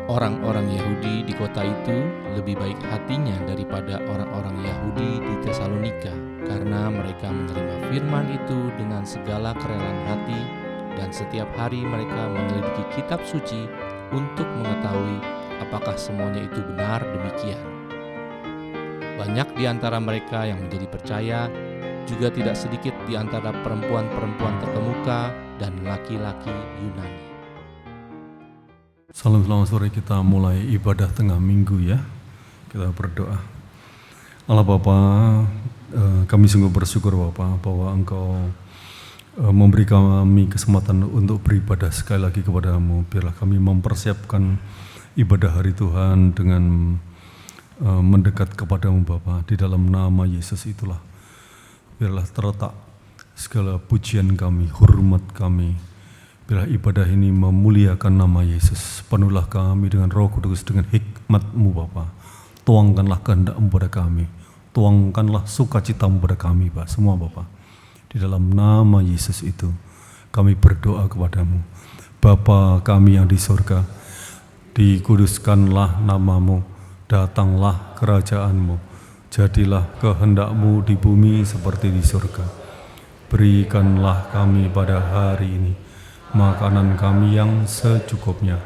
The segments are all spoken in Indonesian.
Orang-orang Yahudi di kota itu lebih baik hatinya daripada orang-orang Yahudi di Tesalonika, karena mereka menerima firman itu dengan segala kerelaan hati, dan setiap hari mereka menyelidiki kitab suci untuk mengetahui apakah semuanya itu benar demikian. Banyak di antara mereka yang menjadi percaya, juga tidak sedikit di antara perempuan-perempuan terkemuka dan laki-laki Yunani. Salam, selamat sore. Kita mulai ibadah tengah minggu ya. Kita berdoa. Allah Bapa, kami sungguh bersyukur Bapa bahwa Engkau memberi kami kesempatan untuk beribadah sekali lagi kepada-Mu. Biarlah kami mempersiapkan ibadah hari Tuhan dengan mendekat kepada-Mu Bapa. Di dalam nama Yesus itulah biarlah terletak segala pujian kami, hormat kami. Biarlah ibadah ini memuliakan nama Yesus. Penuhlah kami dengan Roh Kudus, dengan hikmat-Mu Bapa. Tuangkanlah kehendak-Mu pada kami. Tuangkanlah sukacita-Mu pada kami Pak, semua Bapa. Di dalam nama Yesus itu kami berdoa kepada-Mu. Bapa kami yang di surga, dikuduskanlah nama-Mu, datanglah kerajaan-Mu, jadilah kehendak-Mu di bumi seperti di surga. Berikanlah kami pada hari ini makanan kami yang secukupnya,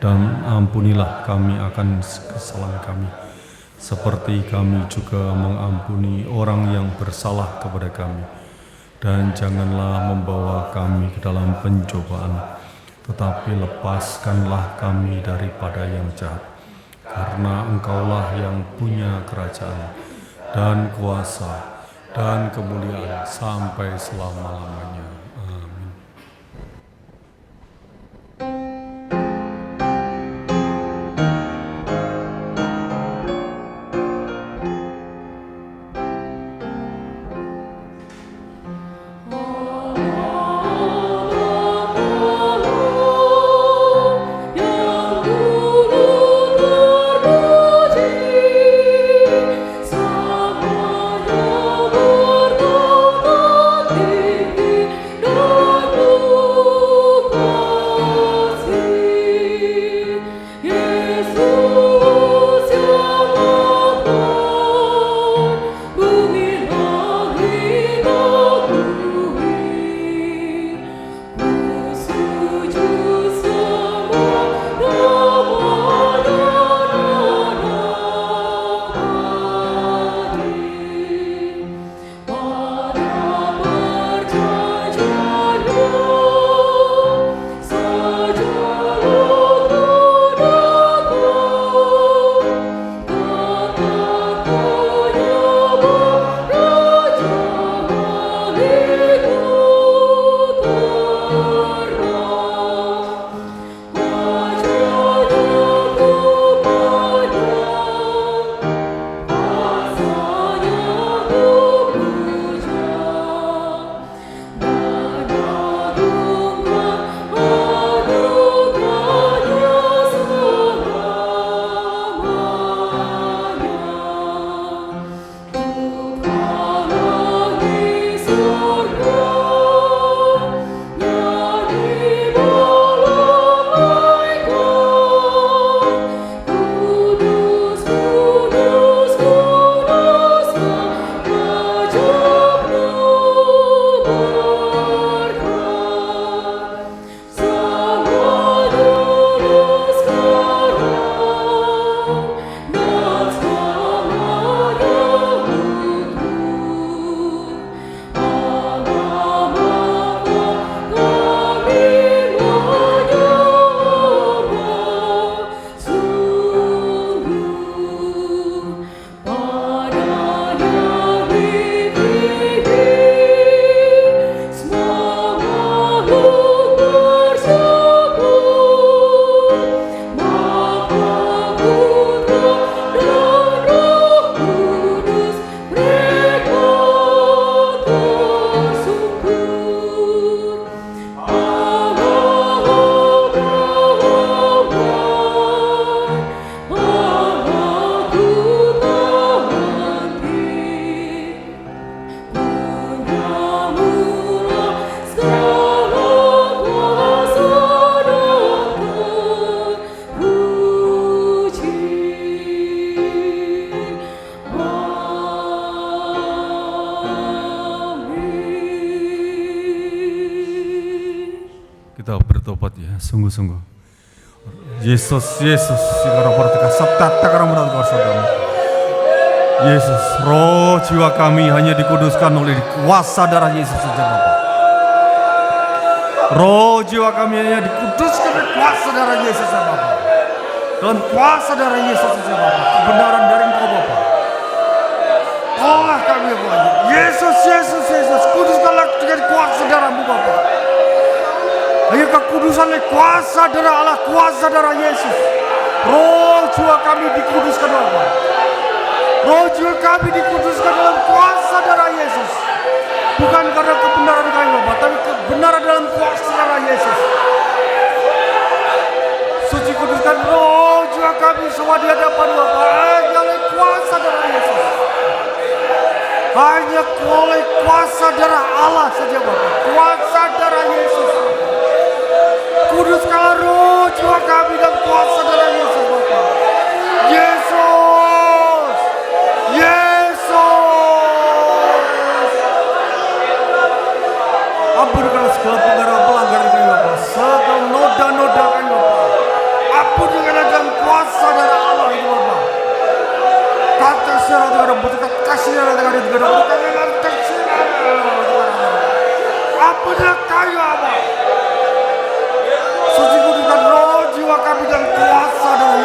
dan ampunilah kami akan kesalahan kami, seperti kami juga mengampuni orang yang bersalah kepada kami. Dan janganlah membawa kami ke dalam pencobaan, tetapi lepaskanlah kami daripada yang jahat. Karena Engkaulah yang punya kerajaan, dan kuasa, dan kemuliaan sampai selama-lamanya. hebat ya, sungguh-sungguh. Yesus, Yesus, Yesus, roh jiwa kami hanya dikuduskan oleh kuasa darah Yesus saja Bapa. Roh jiwa kami hanya dikuduskan oleh kuasa darah Yesus saja Bapa. Dalam kuasa darah Yesus saja Bapa, kebenaran dari Engkau Bapa. Tolonglah kami Bapa. Yesus, Yesus, Yesus, kuduskanlah dengan kuasa darah-Mu Bapa. Hanya kekudusan oleh kuasa darah Allah, kuasa darah Yesus. Roh jiwa kami dikuduskan Bapa. Roh jiwa kami dikuduskan dalam kuasa darah Yesus. Bukan karena kebenaran kami Bapa, tapi kebenaran dalam kuasa darah Yesus. Suci kuduskan roh jiwa kami semua di hadapan Bapa. Hanya oleh kuasa darah Yesus. Hanya oleh kuasa darah Allah saja Bapa. Kuasa darah Yesus. Kuduskanlah roh jiwa kami dan kuasa darah Yesus Bapa. Yesus, Yesus. Ampunkanlah segala pelanggaran kami Bapa. Segala noda-noda kami Bapa. Ampunilah dengan kuasa darah Allah itu Bapa. Kata syarat dengan butuhkan kasih dengan butuhkan kasih. Ampunilah kami Bapa. Suci kuduskan roh jiwa kami dan kuasa darah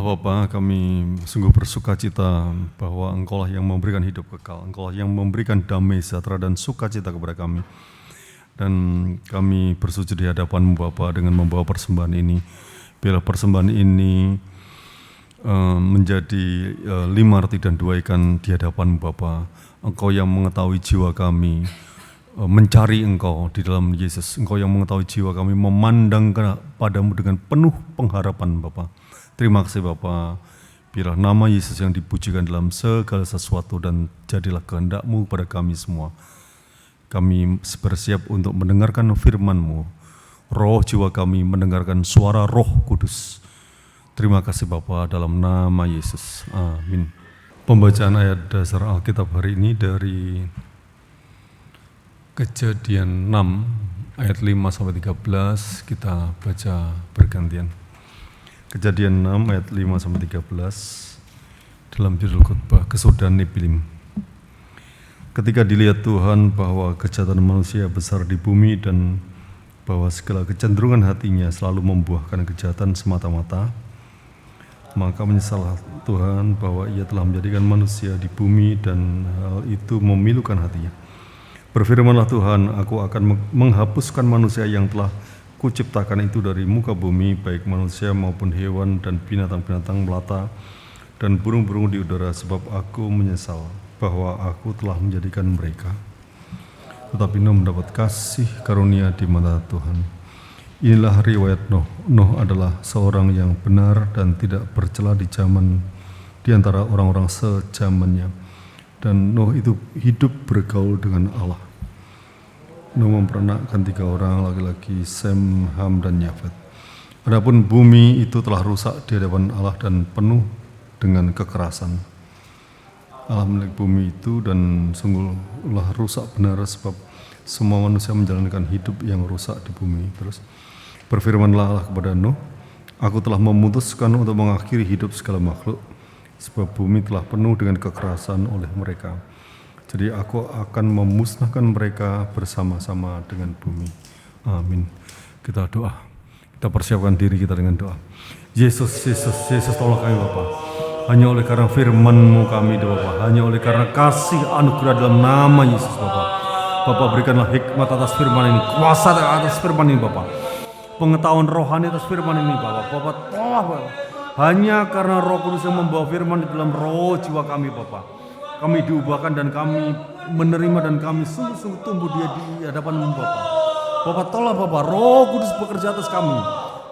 Bapa, kami sungguh bersuka cita bahwa Engkaulah yang memberikan hidup kekal, Engkaulah yang memberikan damai sejahtera dan sukacita kepada kami. Dan kami bersujud di hadapan-Mu Bapa dengan membawa persembahan ini. Biarlah persembahan ini menjadi 5 roti dan 2 ikan di hadapan-Mu Bapa. Engkau yang mengetahui jiwa kami, mencari Engkau di dalam Yesus. Engkau yang mengetahui jiwa kami, memandang kepadamu dengan penuh pengharapan Bapa. Terima kasih Bapa. Biarlah nama Yesus yang dipujikan dalam segala sesuatu dan jadilah kehendak-Mu pada kami semua. Kami bersiap untuk mendengarkan firman-Mu. Roh jiwa kami mendengarkan suara Roh Kudus. Terima kasih Bapa, dalam nama Yesus. Amin. Pembacaan ayat dasar Alkitab hari ini dari Kejadian 6 ayat 5-13, kita baca bergantian. Kejadian 6 ayat 5-13 dalam judul khotbah kesudahan Nefilim. Ketika dilihat Tuhan bahwa kejahatan manusia besar di bumi dan bahwa segala kecenderungan hatinya selalu membuahkan kejahatan semata-mata, maka menyesallah Tuhan bahwa Ia telah menjadikan manusia di bumi dan hal itu memilukan hatinya. Berfirmanlah Tuhan, aku akan menghapuskan manusia yang telah Kuciptakan itu dari muka bumi, baik manusia maupun hewan dan binatang-binatang melata dan burung-burung di udara, sebab aku menyesal bahwa aku telah menjadikan mereka. Tetapi Nuh mendapat kasih karunia di mata Tuhan. Inilah riwayat Nuh. Nuh adalah seorang yang benar dan tidak bercela di antara orang-orang sejamannya. Dan Nuh itu hidup bergaul dengan Allah. Nuh memperanakkan 3 orang laki-laki, Sem, Ham, dan Yafet. Adapun bumi itu telah rusak di hadapan Allah dan penuh dengan kekerasan. Allah melihat bumi itu dan sungguhlah rusak benar, sebab semua manusia menjalankan hidup yang rusak di bumi. Terus berfirmanlah Allah kepada Nuh, aku telah memutuskan untuk mengakhiri hidup segala makhluk, sebab bumi telah penuh dengan kekerasan oleh mereka. Jadi aku akan memusnahkan mereka bersama-sama dengan bumi. Amin. Kita doa. Kita persiapkan diri kita dengan doa. Yesus, tolong kami Bapa. Hanya oleh karena firman-Mu kami Bapa. Hanya oleh karena kasih anugerah dalam nama Yesus Bapa. Bapa, berikanlah hikmat atas firman ini, kuasa atas firman ini Bapa. Pengetahuan rohani atas firman ini Bapa. Bapa, tolong Bapa. Hanya karena Roh Kudus yang membawa firman di dalam roh jiwa kami Bapa. Kami diubahkan dan kami menerima dan kami sungguh-sungguh tumbuh di hadapan-Mu Bapa. Bapa, tolong Bapa, Roh Kudus bekerja atas kami.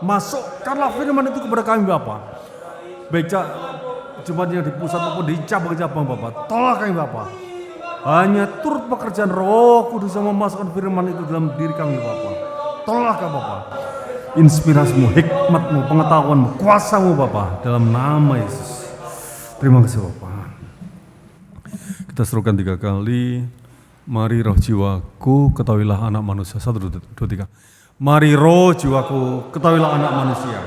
Masukkanlah firman itu kepada kami Bapa. Baik jemaat yang di pusat maupun di cabang-cabang Bapa. Tolong kami Bapa. Hanya turut pekerjaan Roh Kudus yang memasukkan firman itu dalam diri kami Bapa. Tolonglah kami Bapa. Inspirasi-Mu, hikmat-Mu, pengetahuan-Mu, kuasa-Mu Bapa, dalam nama Yesus. Terima kasih Bapa. Kita serukan 3 kali. Mari roh jiwaku, ketahuilah anak manusia. 1, 2, 3. Mari roh jiwaku, ketahuilah anak manusia.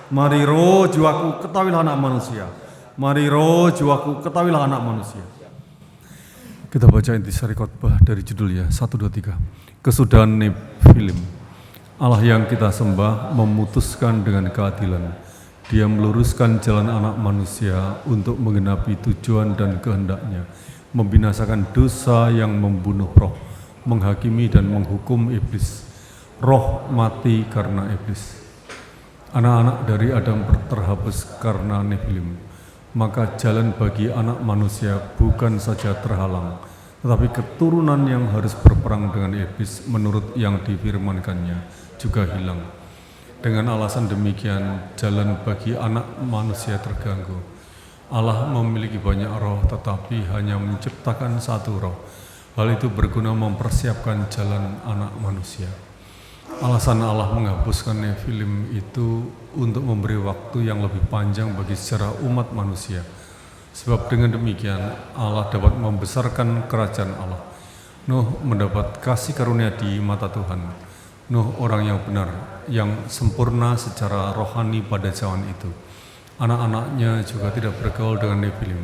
Mari roh jiwaku, ketahuilah anak manusia. Mari roh jiwaku, ketahuilah anak manusia. Kita baca intisari khotbah dari judulnya 1, 2, 3. Kesudahan Nefilim. Allah yang kita sembah memutuskan dengan keadilan. Dia meluruskan jalan anak manusia untuk menggenapi tujuan dan kehendaknya, membinasakan dosa yang membunuh roh, menghakimi dan menghukum iblis. Roh mati karena iblis. Anak-anak dari Adam terhapus karena Nefilim. Maka jalan bagi anak manusia bukan saja terhalang, tetapi keturunan yang harus berperang dengan iblis menurut yang difirmankannya juga hilang. Dengan alasan demikian, jalan bagi anak manusia terganggu. Allah memiliki banyak roh, tetapi hanya menciptakan 1 roh. Hal itu berguna mempersiapkan jalan anak manusia. Alasan Allah menghapuskan Nefilim itu untuk memberi waktu yang lebih panjang bagi sejarah umat manusia. Sebab dengan demikian, Allah dapat membesarkan kerajaan Allah. Nuh mendapat kasih karunia di mata Tuhan. Nuh orang yang benar, yang sempurna secara rohani pada zaman itu. Anak-anaknya juga tidak bergaul dengan Nefilim.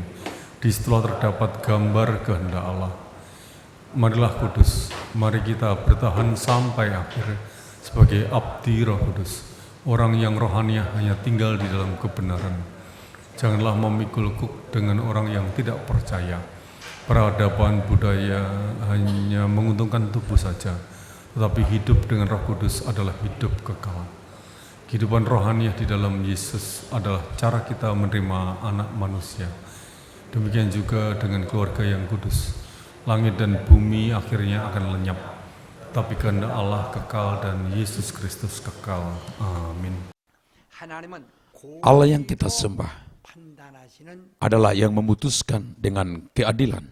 Di situlah terdapat gambar kehendak Allah. Marilah kudus, mari kita bertahan sampai akhir sebagai abdi Roh Kudus, orang yang rohaniah hanya tinggal di dalam kebenaran. Janganlah memikul kuk dengan orang yang tidak percaya. Peradaban budaya hanya menguntungkan tubuh saja, tetapi hidup dengan Roh Kudus adalah hidup kekal. Kehidupan rohani di dalam Yesus adalah cara kita menerima anak manusia. Demikian juga dengan keluarga yang kudus. Langit dan bumi akhirnya akan lenyap, tapi kehendak Allah kekal dan Yesus Kristus kekal. Amin. Allah yang kita sembah adalah yang memutuskan dengan keadilan.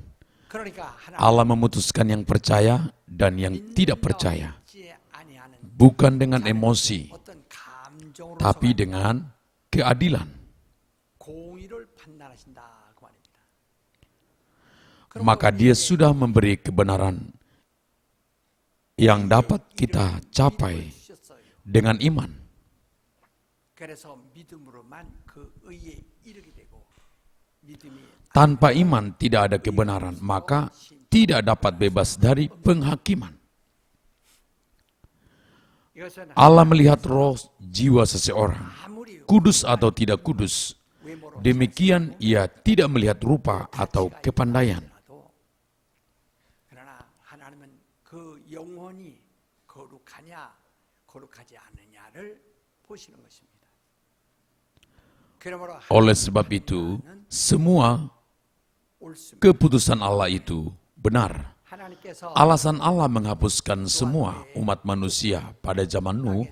Allah memutuskan yang percaya dan yang tidak percaya, bukan dengan emosi, tapi dengan keadilan. Maka Dia sudah memberi kebenaran yang dapat kita capai dengan iman. Tanpa iman tidak ada kebenaran, maka tidak dapat bebas dari penghakiman. Allah melihat roh jiwa seseorang, kudus atau tidak kudus. Demikian Ia tidak melihat rupa atau kepandaian. Oleh sebab itu, semua keputusan Allah itu benar. Alasan Allah menghapuskan semua umat manusia pada zaman Nuh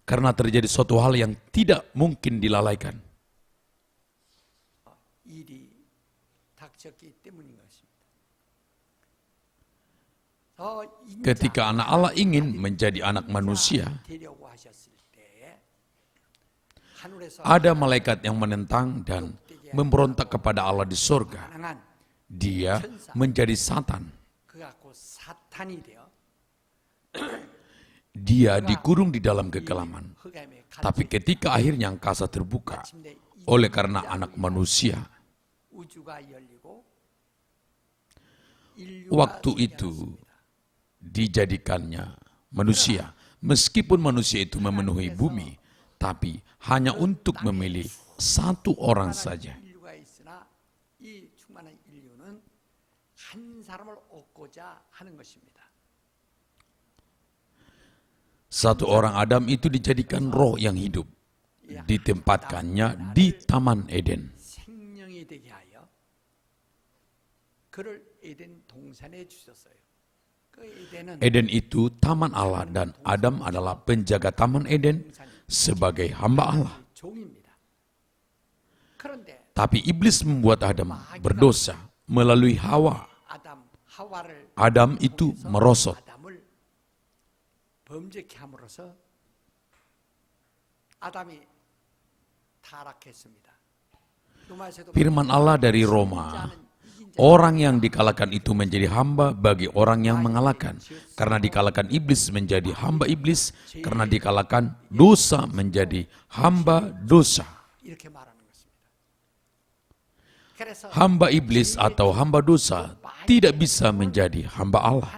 karena terjadi suatu hal yang tidak mungkin dilalaikan. Ketika anak Allah ingin menjadi anak manusia, ada malaikat yang menentang dan memberontak kepada Allah di surga. Dia menjadi Satan. Dia dikurung di dalam kekelaman. Tapi ketika akhirnya angkasa terbuka oleh karena anak manusia, waktu itu dijadikannya manusia. Meskipun manusia itu memenuhi bumi, tapi hanya untuk memilih satu orang saja. Satu orang Adam itu dijadikan roh yang hidup, ditempatkannya di Taman Eden. Eden itu taman Allah dan Adam adalah penjaga Taman Eden sebagai hamba Allah. Tapi iblis membuat Adam berdosa melalui Hawa. Adam itu merosot. Firman Allah dari Roma, orang yang dikalahkan itu menjadi hamba bagi orang yang mengalahkan. Karena dikalahkan iblis menjadi hamba iblis, karena dikalahkan dosa menjadi hamba dosa. Hamba iblis atau hamba dosa tidak bisa menjadi hamba Allah.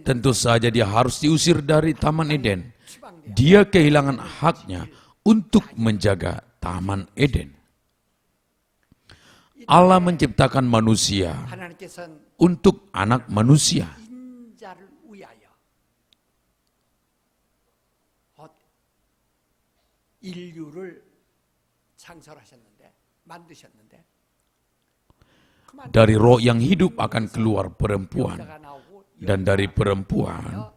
Tentu saja dia harus diusir dari Taman Eden. Dia kehilangan haknya untuk menjaga Taman Eden. Allah menciptakan manusia untuk anak manusia. Dari roh yang hidup akan keluar perempuan, dan dari perempuan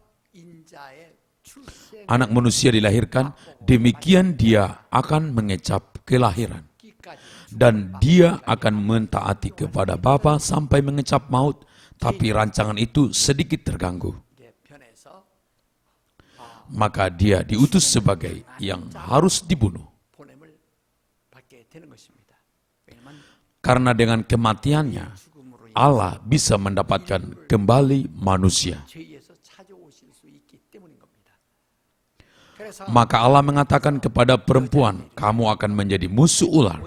anak manusia dilahirkan. Demikian dia akan mengecap kelahiran, dan dia akan mentaati kepada Bapa sampai mengecap maut. Tapi rancangan itu sedikit terganggu, maka dia diutus sebagai yang harus dibunuh. Karena dengan kematiannya Allah bisa mendapatkan kembali manusia. Maka Allah mengatakan kepada perempuan, kamu akan menjadi musuh ular,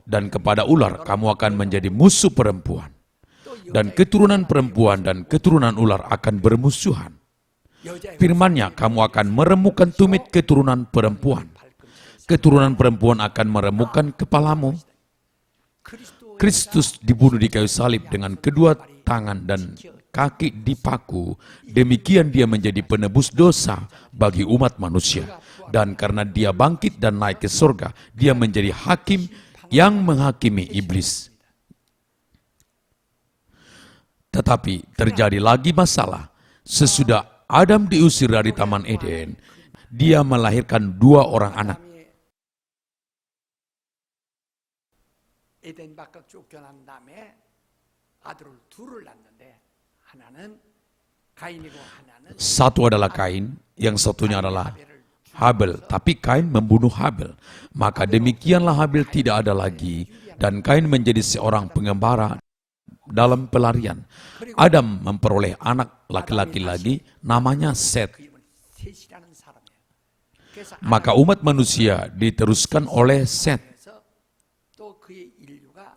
dan kepada ular kamu akan menjadi musuh perempuan. Dan keturunan perempuan dan keturunan ular akan bermusuhan. Firman-Nya, kamu akan meremukkan tumit keturunan perempuan. Keturunan perempuan akan meremukkan kepalamu. Kristus dibunuh di kayu salib dengan kedua tangan dan kaki dipaku. Demikian dia menjadi penebus dosa bagi umat manusia. Dan karena dia bangkit dan naik ke surga, dia menjadi hakim yang menghakimi iblis. Tetapi terjadi lagi masalah. Sesudah Adam diusir dari Taman Eden, dia melahirkan 2 orang anak. 에덴 밖으로 쫓겨난 다음에 아들을 둘을 낳는데 하나는 가인이고 하나는 Satu adalah Kain, yang satunya adalah Habel. Tapi Kain membunuh Habel. Maka demikianlah Habel tidak ada lagi, dan Kain menjadi seorang pengembara dalam pelarian. Adam memperoleh anak laki-laki lagi, namanya Set. 셋이라는 사람이에요. 그래서 Maka umat manusia diteruskan oleh Set. 하나님께서 또 그의 인류가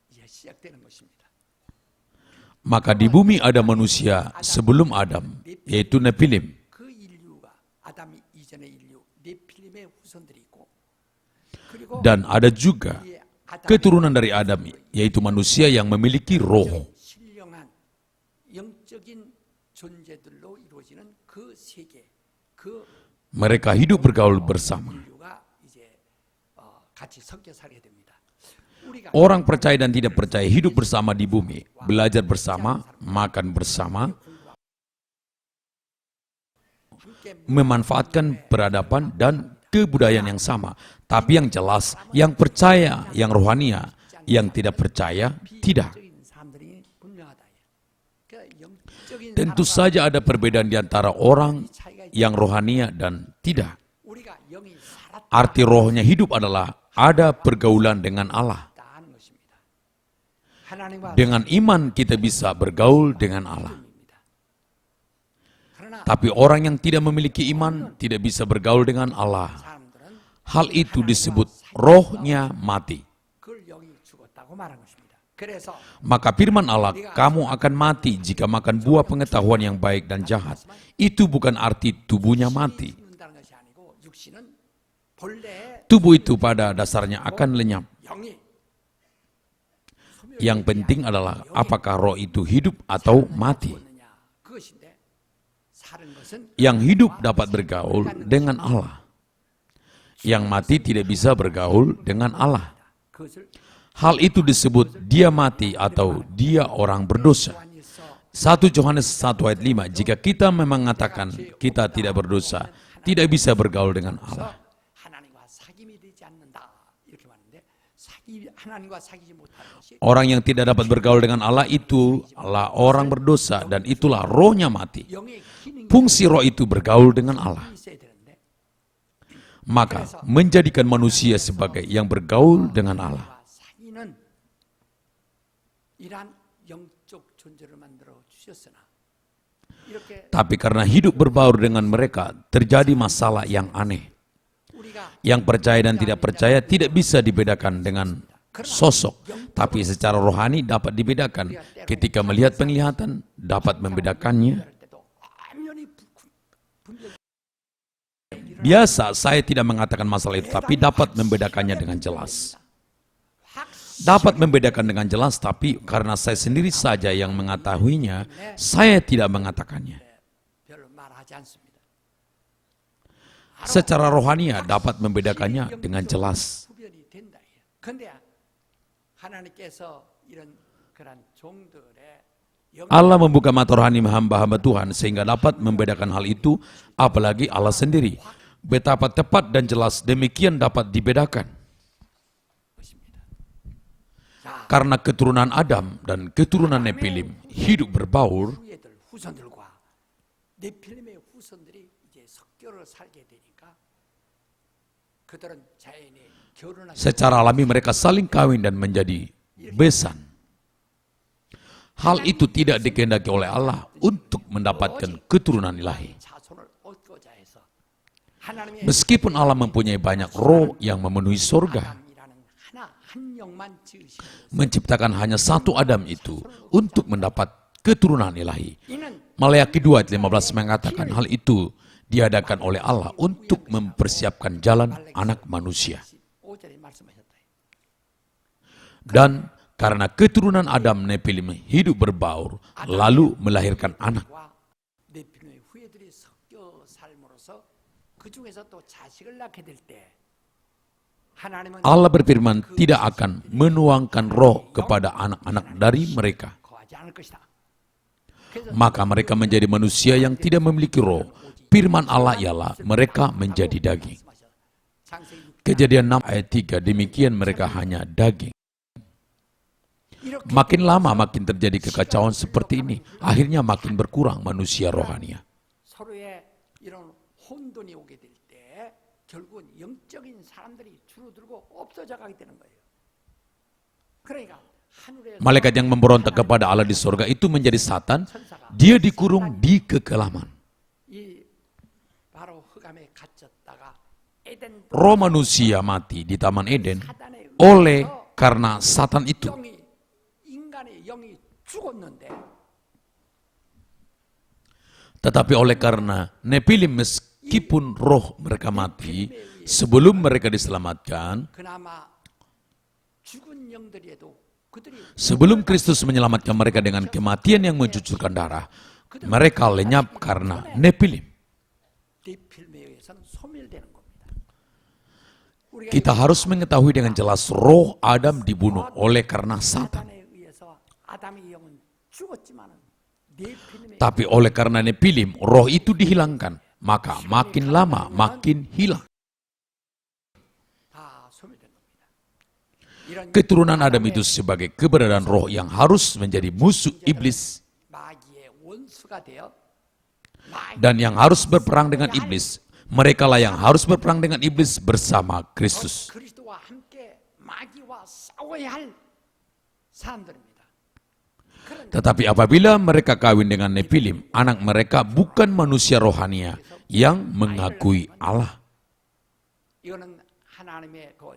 이제 시작되는 것입니다. Maka di bumi ada manusia sebelum Adam, yaitu Nephilim. 그 인류가 아담 이전의 인류 네필림의 후손들이 있고 그리고 Dan ada juga 이 아담의 keturunan dari Adam, yaitu manusia yang memiliki roh. 신령한 영적인 존재들로 이루어지는 그 세계, 그 Mereka hidup bergaul bersama. 인류가 이제 같이 섞여 살게 됩니다. 우리가 Orang percaya dan tidak percaya hidup bersama di bumi, belajar bersama, makan bersama, 함께 memanfaatkan peradaban dan kebudayaan yang sama. Tapi yang jelas, yang percaya, yang rohania, yang tidak percaya, tidak. 영적인 사람들이 분명하다. 그 영적인 Tentu 사람과 saja ada perbedaan di antara orang yang rohania dan tidak. 우리가 영이 살았다 Arti rohnya hidup adalah ada pergaulan dengan Allah. 하는 것입니다. 하나님과 Dengan iman kita bisa bergaul dengan Allah. 입니다. 그러나 Tapi orang yang tidak memiliki iman tidak bisa bergaul dengan Allah. 사람들은 Hal itu disebut rohnya mati. 그걸 영이 죽었다고 말한 것입니다. 그래서 Maka firman Allah, kamu akan mati jika makan buah pengetahuan yang baik dan jahat. Itu bukan arti tubuhnya mati. 죽는다는 것이 아니고 육신은 본래 Tubuh itu pada dasarnya akan lenyap. 영이 Yang penting adalah apakah roh itu hidup atau mati. 죽었느냐 그것인데 사는 것은 Yang hidup dapat bergaul dengan Allah. Yang mati tidak bisa bergaul dengan Allah. 그것을 Hal itu disebut dia mati atau dia orang berdosa. 요한일서 1 Yohanes 1 ayat 5, jika kita memang mengatakan kita tidak berdosa, tidak bisa bergaul dengan Allah. 하나님과 사귐이 되지 않는다 이렇게 말하는데 하나님과 사귀지 못하는 것이 Orang yang tidak dapat bergaul dengan Allah itulah orang berdosa dan itulah rohnya mati. 영의 기능이 Fungsi roh itu bergaul dengan Allah. 있어야 되는데 Maka menjadikan manusia sebagai yang bergaul dengan Allah. 하나님과 사귀는 이러한 영적 존재를 만들어 주셨으나 이렇게 Tapi karena hidup berbaur dengan mereka, terjadi masalah yang aneh. 우리가 Yang percaya dan tidak percaya tidak bisa dibedakan dengan sosok. Tapi secara rohani dapat dibedakan. Ketika melihat penglihatan, dapat membedakannya. 할 때도 완전히 분별 Biasa saya tidak mengatakan masalah itu, tapi dapat membedakannya dengan jelas. Dapat membedakan dengan jelas, tapi karena saya sendiri saja yang mengetahuinya, saya tidak mengatakannya. 별로 말하지 않습니다. Secara rohania dapat membedakannya dengan jelas. 구별이 된다. 그런데 하나님께서 이런 그런 종들의 영 Allah membuka mata rohani hamba-hamba Tuhan sehingga dapat membedakan hal itu, apalagi Allah sendiri. Betapa tepat dan jelas demikian dapat dibedakan. Karena keturunan Adam dan keturunan Nephilim hidup berbaur, 후예들 후손들과 네필림의 후손들이 이제 석교를 살게 되니까 그들은 자연히 결혼하게 secara alami mereka saling kawin dan menjadi besan. Hal itu tidak dikehendaki oleh Allah untuk mendapatkan keturunan ilahi. 자손을 얻고자 해서 하나님의 Meskipun Allah mempunyai banyak roh yang memenuhi surga, 아담이라는 하나 한 영만 지으시고 menciptakan hanya satu Adam itu untuk mendapat keturunan ilahi. 이는 Maleakhi 2 ayat 15 mengatakan hal itu diadakan oleh Allah untuk mempersiapkan jalan anak manusia. 5절에 말씀하셨다. Dan karena keturunan Adam Nepilim hidup berbaur, lalu melahirkan anak. 네필림의 후예들이 섞여 삶으로써 그 중에서 또 자식을 낳게 될 때 하나님은 Allah berfirman tidak akan menuangkan roh kepada anak-anak dari mereka. 거하지 않을 것이다. 그래서 Maka mereka menjadi manusia yang tidak memiliki roh. Firman Allah ialah mereka menjadi daging. 창세기 Kejadian 6 ayat 3, demikian mereka hanya daging. Makin lama makin terjadi kekacauan seperti ini. Akhirnya makin berkurang manusia rohania. 서로의 이런 혼돈이 오게 될 때 결국은 영적인 사람들이 줄어들고 없어져 가게 되는 거예요. 그러니까 하늘에서 Malaikat yang memberontak kepada Allah di surga itu menjadi Satan. Dia dikurung di kekelaman. 이 바로 흑암에 갇혔다가 에덴 Roh manusia mati di Taman Eden 사단의 oleh karena Satan itu. 영이 인간의 영이 죽었는데 Tetapi oleh karena Nepilim meskipun roh mereka mati, sebelum mereka diselamatkan, 그나마 죽은 영들에도 그들이 sebelum Kristus menyelamatkan mereka dengan kematian yang mencucurkan darah, mereka lenyap karena Nepilim. 네필림에 의해서는 소멸되는 겁니다. 우리가 Kita harus mengetahui dengan jelas roh Adam dibunuh oleh karena Satan. 사단에 의해서 아담의 영은 죽었지만은 네필림의 Tapi oleh karena Nepilim, roh itu dihilangkan. Maka makin lama makin hilang. 다 소멸된 겁니다. 이런 Keturunan Adam itu sebagai keberadaan roh yang harus menjadi musuh iblis. 마귀의 원수가 되어 마귀 Dan yang harus berperang dengan iblis. Mereka lah yang harus berperang dengan iblis bersama Kristus. 그리스도와 함께 마귀와 싸워야 할 사람들입니다. 그런데 Tetapi apabila mereka kawin dengan Nepilim, anak mereka bukan manusia rohania yang mengakui Allah. 이거는 하나님의 그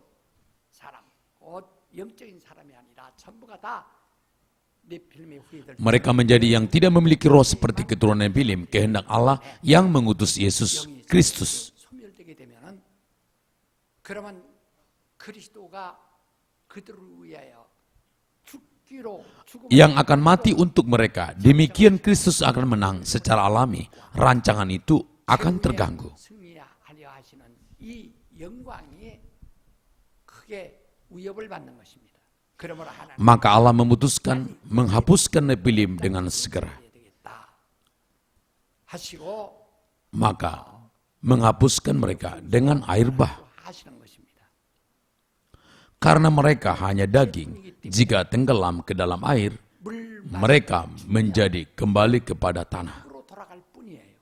사람, 곧 영적인 사람이 아니라 전부가 다 네필림의 후예들. Mereka menjadi yang tidak memiliki roh seperti keturunan Nepilim, kehendak Allah yang mengutus Yesus Kristus. 소멸되게 되면은 그러면 그리스도가 그들을 위하여 죽기로 죽음을 Yang akan mati untuk mereka. Demikian Kristus akan menang secara alami. Rancangan itu akan terganggu. 승리하려 하시는 이 영광이 크게 위협을 받는 것입니다. 그러므로 하나님 Maka Allah memutuskan menghapuskan Nepilim dengan segera. 해야 되겠다 하시고 Maka menghapuskan mereka dengan air bah. 하시는 것입니다. Karena mereka hanya daging. Jika tenggelam ke dalam air, 물 mereka menjadi kembali kepada tanah. 밖으로 돌아갈 뿐이에요.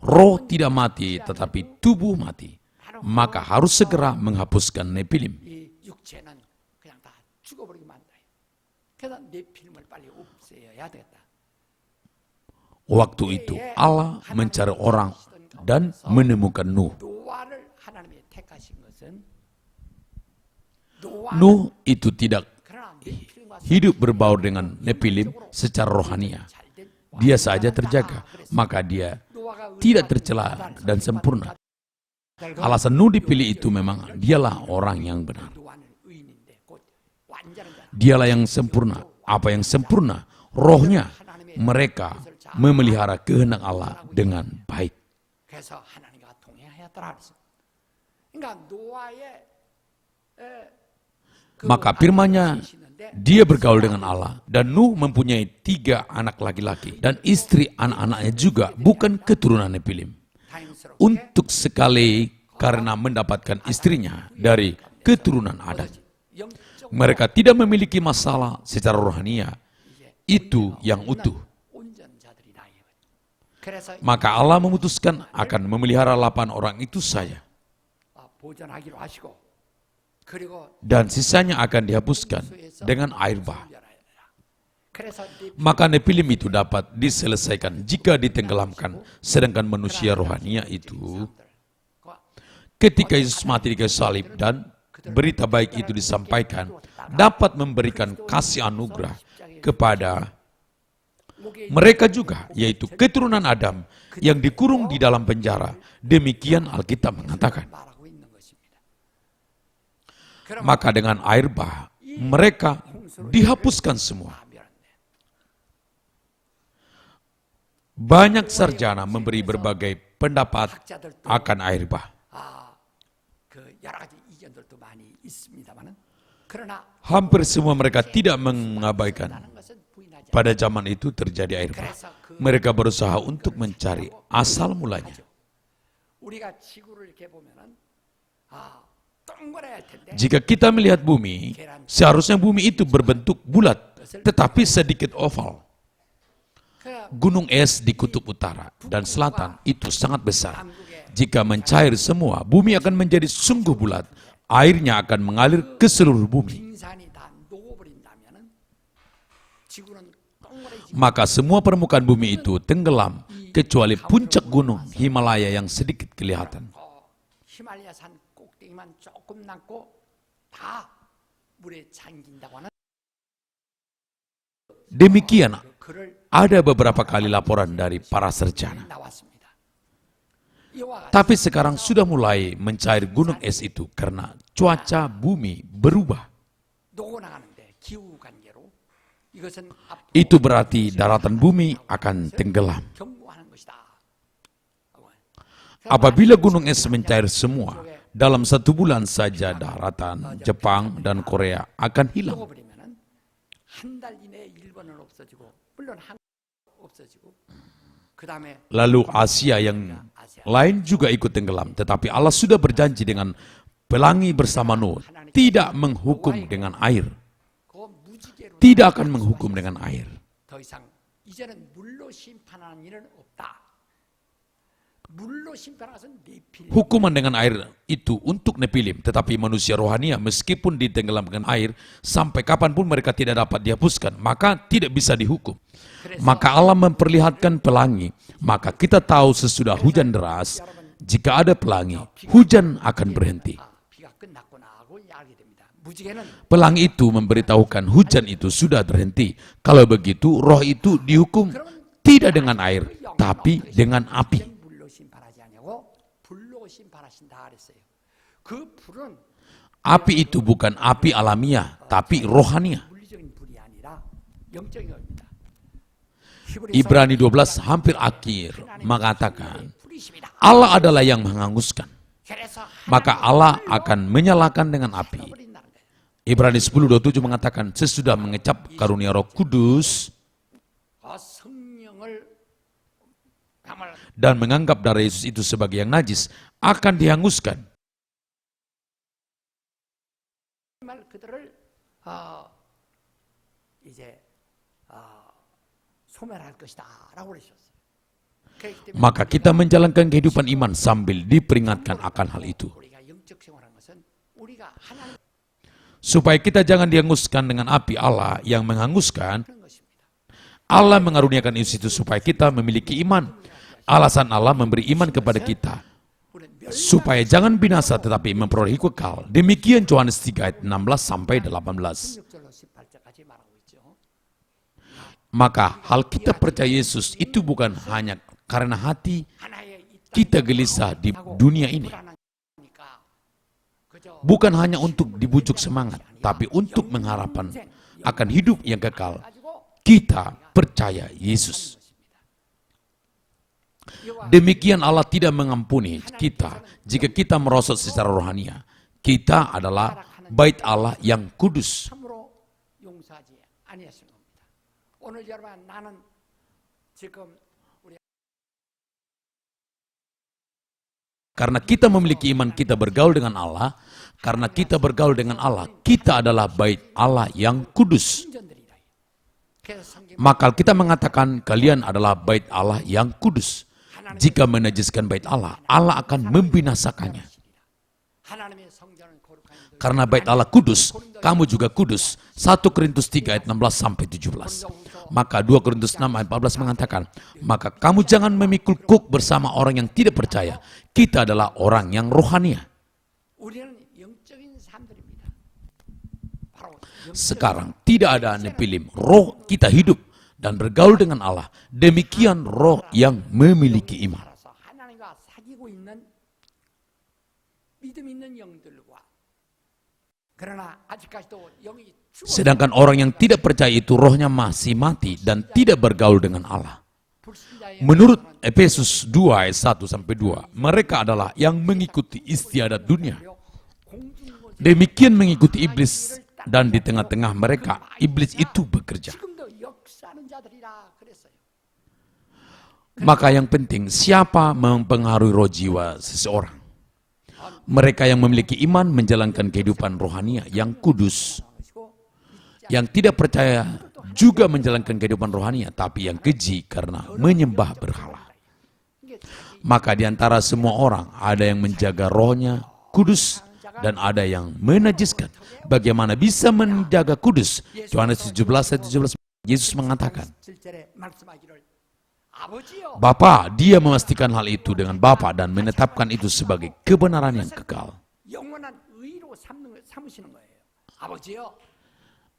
Roh tidak mati, tetapi tubuh mati. Maka harus segera menghapuskan Nepilim. 이 육체는 그냥 다 죽어버리기만 한다. 그래서 네필림을 빨리 없애야 되겠다. Waktu itu Allah mencari orang dan menemukan Nuh. 노아를 하나님이 택하신 것은 Nuh itu tidak 그러나 네필림과 hidup berbaur dengan Nepilim secara rohania. 잘된 Dia saja terjaga, maka dia 노아가 tidak tercela dan sempurna. Alasan Nuh dipilih itu memang dialah orang yang benar. 노아는 의인인데 곧 완전한 자. Dialah yang sempurna. Apa yang sempurna? Rohnya. Mereka memelihara kehendak Allah dengan baik. 그래서 하나님과 동행하였더라 그랬어. 그러니까 노아의 Maka firman-Nya, dia bergaul dengan Allah. Dan Nuh mempunyai 3 anak laki-laki. Dan istri anak-anaknya juga bukan keturunan Nepilim. 다행스럽게 Untuk sekali karena mendapatkan istrinya dari keturunan Adam. 영적 Mereka tidak memiliki masalah secara rohania. Itu yang utuh. 온전자들이다. 그래서 Maka Allah memutuskan akan memelihara 8 orang itu saja. 보존하기로 하시고 그리고 Dan sisanya akan dihapuskan dengan air bah. 그래서 Maka Nepilim itu dapat diselesaikan jika ditenggelamkan. Sedangkan manusia rohania itu ketika Yesus mati di kayu salib dan berita baik itu disampaikan, dapat memberikan kasih anugerah kepada Mereka juga, yaitu keturunan Adam yang dikurung di dalam penjara. Demikian Alkitab mengatakan. Maka dengan air bah, mereka dihapuskan semua. Banyak sarjana memberi berbagai pendapat akan air bah. Hampir semua mereka tidak mengabaikan. Pada zaman itu terjadi air bah. Mereka berusaha untuk mencari asal mulanya. Jika kita melihat bumi, seharusnya bumi itu berbentuk bulat, tetapi sedikit oval. Gunung es di kutub utara dan selatan itu sangat besar. Jika mencair semua, bumi akan menjadi sungguh bulat. Airnya akan mengalir ke seluruh bumi. Maka semua permukaan bumi itu tenggelam, kecuali puncak gunung Himalaya yang sedikit kelihatan. Demikian ada beberapa kali laporan dari para sarjana. Tapi sekarang sudah mulai mencair gunung es itu karena cuaca bumi berubah. Itu berarti daratan bumi akan tenggelam. Apabila gunung es mencair semua, dalam 1 bulan saja daratan Jepang dan Korea akan hilang. Lalu Asia yang lain juga ikut tenggelam. Tetapi Allah sudah berjanji dengan pelangi bersama Nuh, tidak menghukum dengan air. Tidak akan menghukum dengan air. Hukuman dengan air itu untuk Nepilim, tetapi manusia rohania meskipun ditenggelamkan air, sampai kapanpun mereka tidak dapat dihapuskan, maka tidak bisa dihukum. Maka Allah memperlihatkan pelangi, maka kita tahu sesudah hujan deras, jika ada pelangi, hujan akan berhenti. Pelangi itu memberitahukan hujan itu sudah berhenti. Kalau begitu, roh itu dihukum tidak dengan air, tapi dengan api. Api itu bukan api alamiah, tapi rohania. Ibrani 12 hampir akhir mengatakan, Allah adalah yang menghanguskan, maka Allah akan menyalakan dengan api. Ibrani 10:27 mengatakan, sesudah mengecap karunia Roh Kudus dan menganggap darah Yesus itu sebagai yang najis, akan dihanguskan. Maka kita menjalankan kehidupan iman sambil diperingatkan akan hal itu. Supaya kita jangan dihanguskan dengan api Allah yang menghanguskan. Allah mengaruniakan Yesus itu supaya kita memiliki iman. Alasan Allah memberi iman kepada kita, supaya jangan binasa tetapi memperoleh hidup kekal. Demikian Yohanes 3 ayat 16-18. Maka hal kita percaya Yesus itu bukan hanya karena hati kita gelisah di dunia ini. Bukan hanya untuk dibujuk semangat, tapi untuk mengharapkan akan hidup yang kekal. Kita percaya Yesus. Demikian Allah tidak mengampuni kita jika kita merosot secara rohania. Kita adalah bait Allah yang kudus. Karena kita memiliki iman, kita bergaul dengan Allah. Karena kita bergaul dengan Allah, kita adalah bait Allah yang kudus. Maka kita mengatakan kalian adalah bait Allah yang kudus. Jika menajiskan bait Allah, Allah akan membinasakannya. Karena bait Allah kudus, kamu juga kudus. 1 Korintus 3 ayat 16-17. Maka 2 Korintus 6 ayat 14 mengatakan, maka kamu jangan memikul kuk bersama orang yang tidak percaya. Kita adalah orang yang rohania. Sekarang tidak ada Nepilim, roh kita hidup dan bergaul dengan Allah. Demikian roh yang memiliki iman. 살아서 하나님과 사귀고 있는 믿음 있는 영들과 그러나 아직까지도 영이 죽어 Sedangkan orang yang tidak percaya itu rohnya masih mati dan tidak bergaul dengan Allah. 불신자의 Menurut Efesus 2 ayat 1 sampai 2, mereka adalah yang mengikuti istiadat dunia. 공중고제 Demikian mengikuti iblis, dan di tengah-tengah mereka iblis itu bekerja. 지금도 역사하는 자들이라 그랬어요. Maka yang penting, siapa mempengaruhi roh jiwa seseorang? Mereka yang memiliki iman menjalankan kehidupan rohania yang kudus. Yang tidak percaya juga menjalankan kehidupan rohania, tapi yang keji karena menyembah berhala. Maka di antara semua orang ada yang menjaga rohnya kudus dan ada yang menajiskan. Bagaimana bisa menjaga kudus? Yohanes 17 ayat 17, Yesus mengatakan, 7절에 말씀하기를 아버지여 Bapa, dia memastikan hal itu dengan Bapa dan menetapkan itu sebagai kebenaran yang kekal. 영원한 의로 삼으시는 거예요. 아버지여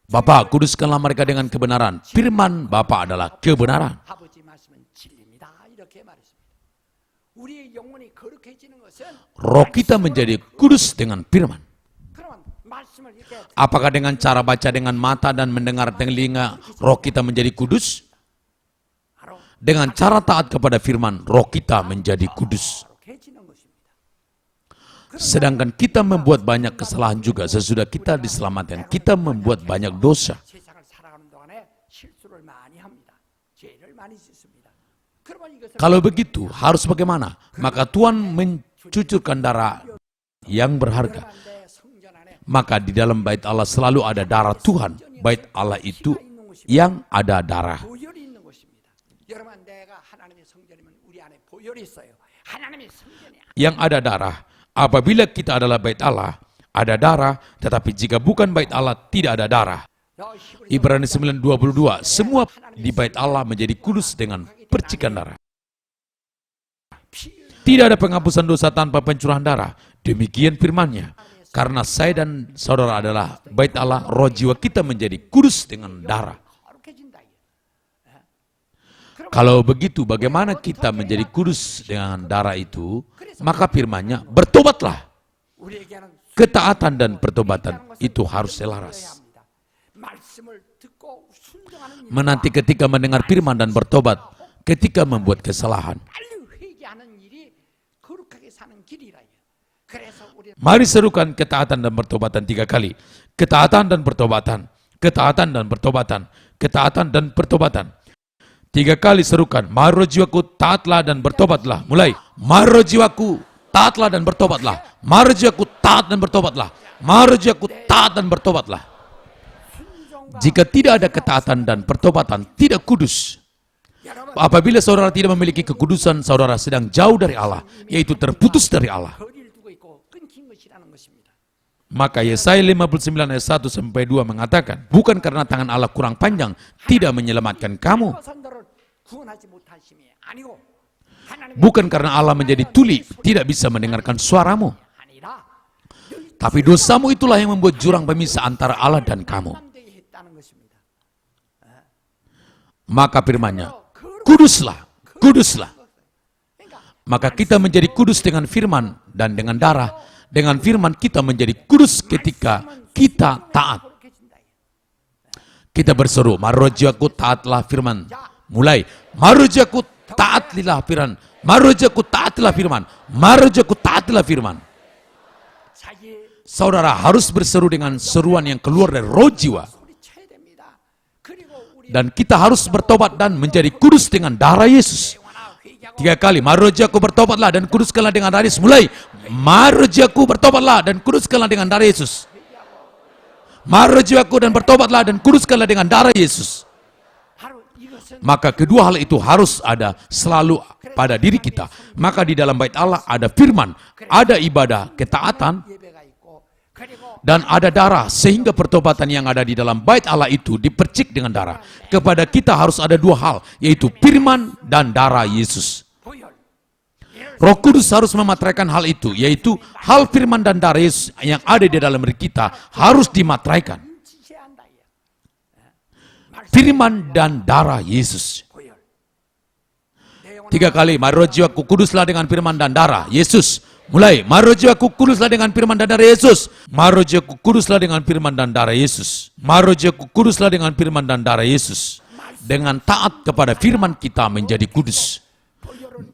Bapa, kuduskanlah mereka dengan kebenaran. Firman Bapa adalah kebenaran. 아버지 말씀은 진리입니다. 이렇게 말했습니다. 우리의 영혼이 거룩해지는 것은 Roh kita menjadi kudus dengan firman. 그러면 말씀을 이렇게 Apakah dengan cara baca dengan mata dan mendengar telinga, roh kita menjadi kudus? 바로 Dengan cara taat kepada firman, roh kita menjadi kudus. 거룩해지는 것입니다. Sedangkan kita membuat banyak kesalahan juga. Sesudah kita diselamatkan, kita membuat banyak dosa. 세상을 살아가는 동안에 실수를 많이 합니다. 죄를 많이 짓습니다. 그러면 이것을 Kalau begitu, harus bagaimana? Maka Tuhan mencucurkan darah yang berharga. 내 성전 안에 Maka di dalam bait Allah selalu ada darah Tuhan. Bait Allah itu yang ada darah. 보혈이 있는 것입니다. 여러분 내가 하나님의 성전이면 우리 안에 보혈이 있어요. 하나님의 성전이 Yang ada darah. Apabila kita adalah bait Allah, ada darah. Tetapi jika bukan bait Allah, tidak ada darah. Ibrani 9:22, semua di bait Allah menjadi kudus dengan percikan darah. Tidak ada penghapusan dosa tanpa pencurahan darah. Demikian firman-Nya. Karena saya dan saudara adalah bait Allah, roh jiwa kita menjadi kudus dengan darah. 거룩해진다. Kalau begitu, bagaimana kita menjadi kudus dengan darah itu? Maka firman-Nya, bertobatlah. 우리에게는 Ketaatan dan pertobatan itu harus selaras. 말씀을 듣고 순종하는 일, Menanti ketika mendengar firman dan bertobat, ketika membuat kesalahan. 빨리 회개하는 일이 거룩하게 사는 길이라. 그래서 우리 Mari serukan ketaatan dan pertobatan 3 kali. Ketaatan dan pertobatan. Ketaatan dan pertobatan. Ketaatan dan pertobatan. 3 kali serukan. Mari roh jiwaku taatlah dan bertobatlah. Mulai. Mari roh jiwaku taatlah dan bertobatlah. Mari roh jiwaku taat dan bertobatlah. Mari roh jiwaku taat dan bertobatlah. Jika tidak ada ketaatan dan pertobatan, tidak kudus. Apabila saudara tidak memiliki kekudusan, saudara sedang jauh dari Allah, yaitu terputus dari Allah. 거리를 두고 있고 끊긴 것이라는 것입니다. Maka Yesaya 59 ayat 1 sampai 2 mengatakan, bukan karena tangan Allah kurang panjang tidak menyelamatkan kamu, 선도를 구원하지 못하심이 아니고 하나님의 bukan karena Allah menjadi tuli tidak bisa mendengarkan suaramu, 아니라 tapi dosamu itulah yang membuat jurang pemisah antara Allah dan kamu. 되게 했다는 것입니다. Maka firman-Nya, kuduslah, kuduslah. 그러니까 Maka kita menjadi kudus dengan firman dan dengan darah. Dengan firman kita menjadi kudus ketika kita taat. 거룩해진다. Kita berseru, mari roh jiwaku taatlah firman. Mulai, mari roh jiwaku taatlah firman. Mari roh jiwaku taatlah firman. Mari roh jiwaku taatlah firman. 자기의 Saudara harus berseru dengan seruan yang keluar dari roh jiwa. 소리쳐야 됩니다. 그리고 우리 Dan kita harus bertobat dan menjadi kudus dengan darah Yesus. 영원하 회개하고 3 kali, mari roh jiwaku bertobatlah dan kuduskanlah dengan darah Yesus. Mulai, mari roh jiwaku bertobatlah dan kuduskanlah dengan darah Yesus. Mari roh jiwaku dan bertobatlah dan kuduskanlah dengan darah Yesus. 바로 이것은 Maka kedua hal itu harus ada selalu pada diri kita. Maka di dalam bait Allah ada firman, ada ibadah, ketaatan, 예배가 있고 그리고 dan ada darah. Sehingga pertobatan yang ada di dalam bait Allah itu dipercik dengan darah. Kepada kita harus ada 2 hal, yaitu firman dan darah Yesus. 보혈 Roh Kudus harus memateraikan hal itu, yaitu hal firman dan darah Yesus yang ada di dalam diri kita harus dimateraikan. 지셔야 한다. firman dan darah Yesus. 보혈. 3 kali, mari roh jiwaku kuduslah dengan firman dan darah Yesus. Mulai, mari roh jiwaku kuduslah dengan firman dan darah Yesus. Mari roh jiwaku kuduslah dengan firman dan darah Yesus. Mari roh jiwaku kuduslah dengan firman dan darah Yesus. Dengan taat kepada firman kita menjadi kudus.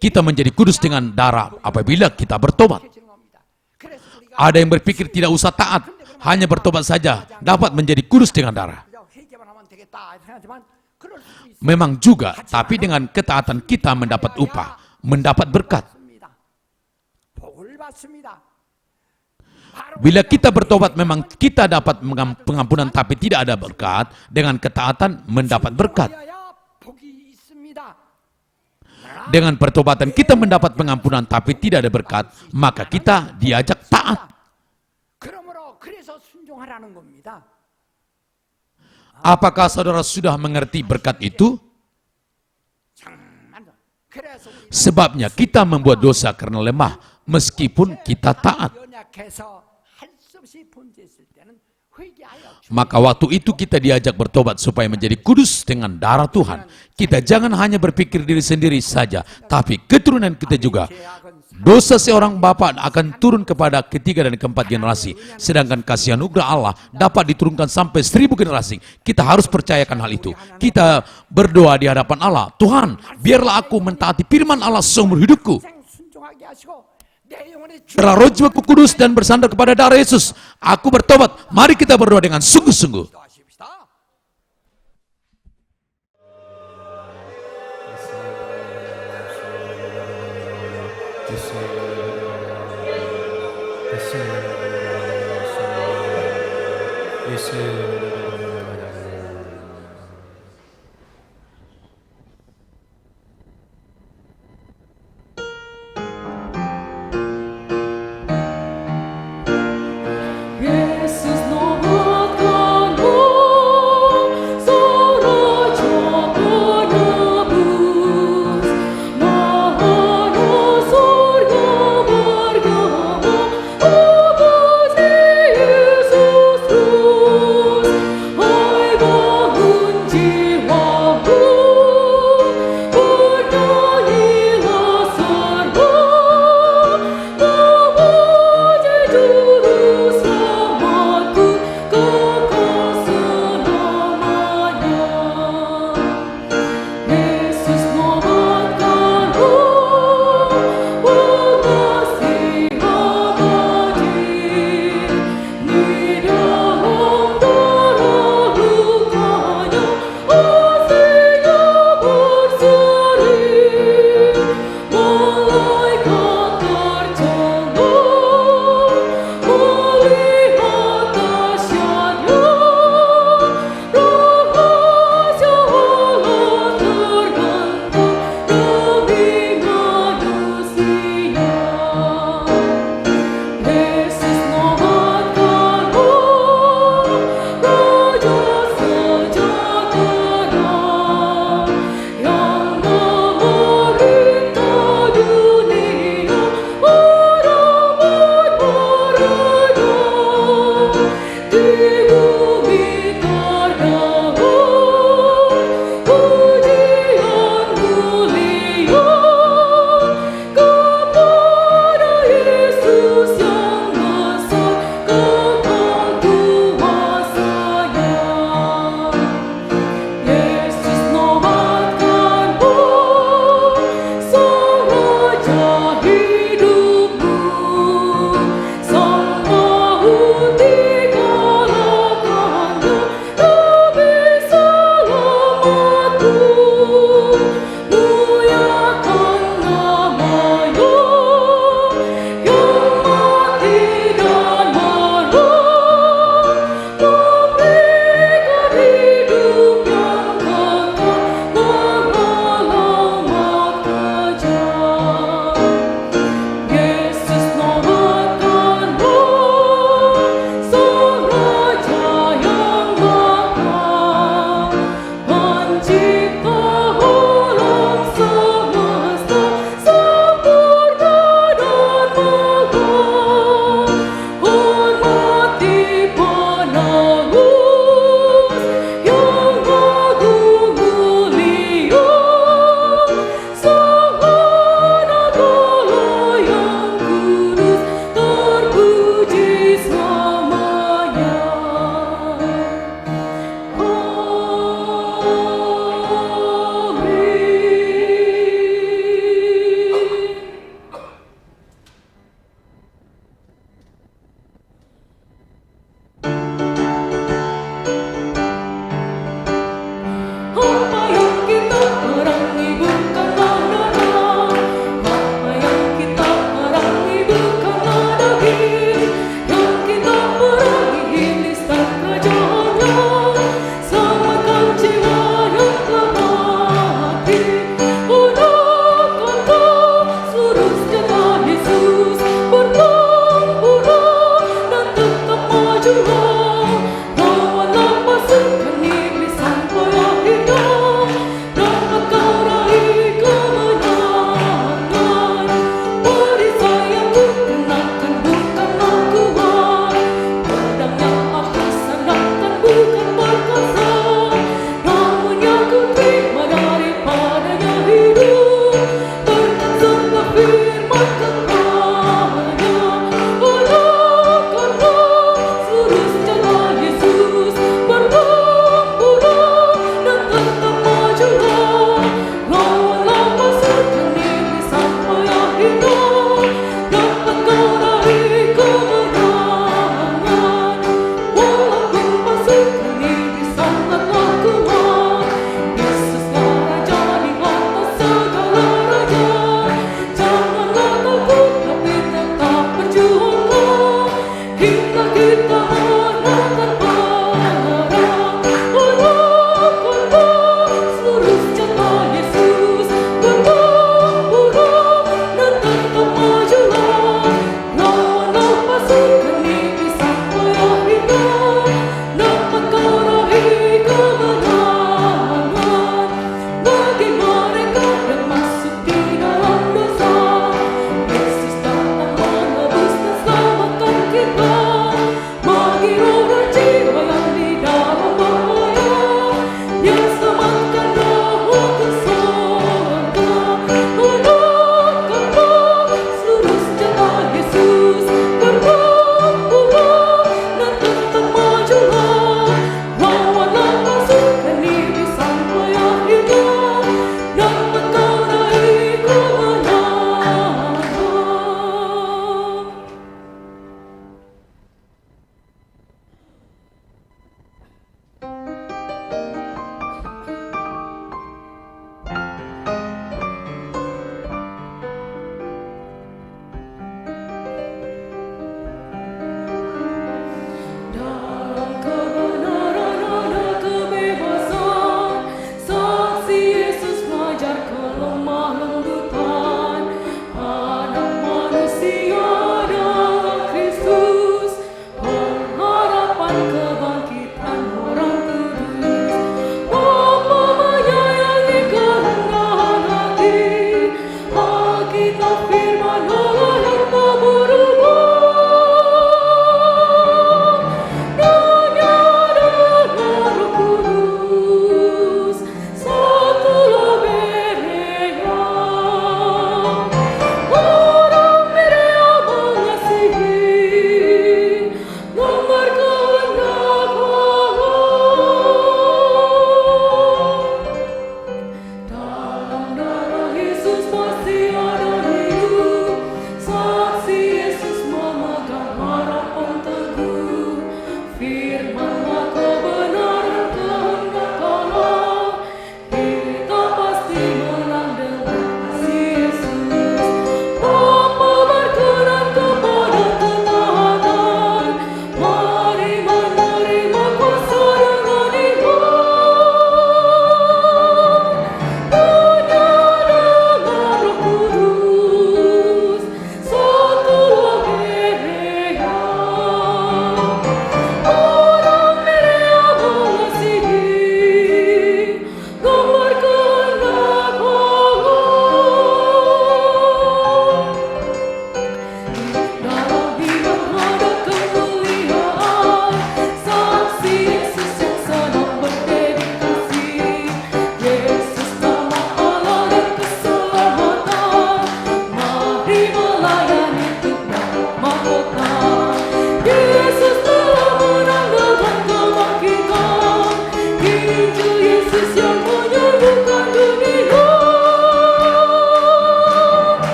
Kita menjadi kudus dengan darah apabila kita bertobat. 해지는 겁니다. 그래서 우리가 Ada yang berpikir tidak usah taat, hanya bertobat saja dapat menjadi kudus dengan darah. 그냥 회개만 하면 되겠다 생각하지만 그럴 수도 있습니다. Memang juga, tapi dengan ketaatan kita mendapat upah, mendapat berkat. 복을 받습니다. 바로 Bila kita bertobat memang kita dapat pengampunan tapi tidak ada berkat, dengan ketaatan mendapat berkat. 하여야 복이 있습니다. Dengan pertobatan kita mendapat pengampunan tapi tidak ada berkat, maka kita diajak taat. 그러므로 그래서 순종하라는 겁니다. Apakah saudara sudah mengerti berkat itu? 정말. 그래서 우리가 Sebabnya kita membuat dosa karena lemah, meskipun kita taat. 연약해서 할 수 없이 범죄했을 때는 회개하여 Maka waktu itu kita diajak bertobat supaya menjadi kudus dengan darah Tuhan. Kita jangan hanya berpikir diri sendiri saja, tapi keturunan kita juga. Dosa seorang bapa akan turun kepada ketiga dan keempat generasi, sedangkan kasih anugerah Allah dapat diturunkan sampai 1000 generasi. Kita harus percayakan hal itu. Kita berdoa di hadapan Allah, Tuhan, biarlah aku mentaati firman Allah seumur hidupku. 평생 순종하게 하시고 내 영혼의 주 Setelah roh jiwaku kudus dan bersandar kepada darah Yesus, aku bertobat. Mari kita berdoa dengan sungguh-sungguh. 기도하십시다. Yesus nomorkanmu, Raja penebus, mana surga bergema, puji Yesus terus.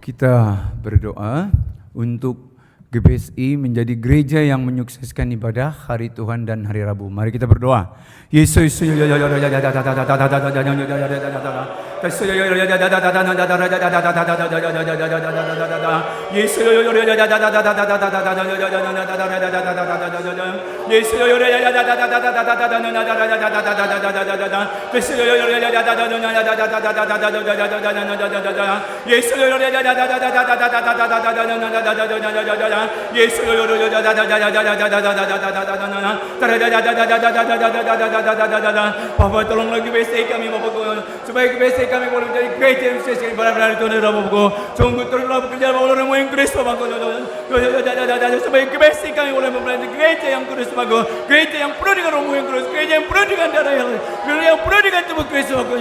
Kita berdoa untuk GPSI menjadi gereja yang menyukseskan ibadah hari Tuhan dan hari Rabu. Mari kita berdoa. Yesus Bapak tolonglah GPSI kami Bapak, supaya GPSI kami boleh menjadi gereja yang sukses ibadah Tuhan dan Bapak. Sungguh teruslah bekerja Bapak orang yang kudus Bapak, supaya GPSI kami boleh memperoleh gereja yang kudus Bapak, gereja yang penuh dengan Roh yang kudus, gereja yang penuh dengan darah yang penuh dengan tubuh Kristus Bapak,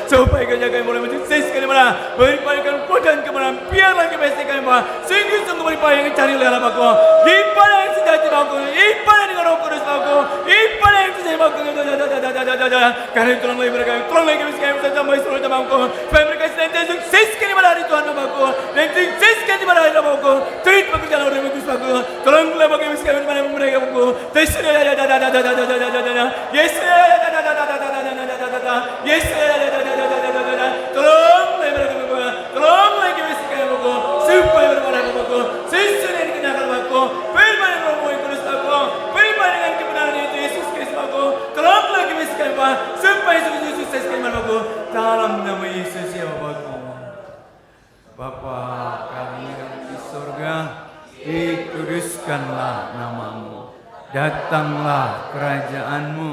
supaya gereja kami boleh mensukseskan ibadah, berikan kemudahan kemenangan. Biarlah GPSI kami Bapak sungguh-sungguh beribadah yang dicari oleh Allah Bapak, ibadah yang sejati Bapak, ibadah dengan Roh Kudus Bapak, ibadah yang sejati Bapak. Karena itu tolonglah mereka, tolonglah GPSI kami sampai seluruh Bapak, supaya mereka senantiasa sukseskan ibadah hari Tuhan Bapak, dan sukseskan ibadah hari Bapak. Terus pekerjaan orang bagus Bapak, tolonglah bagi GPSI kami mana mereka Bapak. Yes, yes, tolonglah mereka Bapak, tolonglah GPSI kami Bapak, supaya beribadah Bapak, sesuai dengan kehendak Bapak, beribadah dengan Roh yang kudus Bapak, beribadah dengan kebenaran itu Yesus Kristus Bapak. Tolonglah GPSI kami Bapak, supaya sukses kami Bapak, dalam nama Yesus ya Bapak. Bapa kami yang di surga, dikuduskanlah namamu, datanglah kerajaanmu,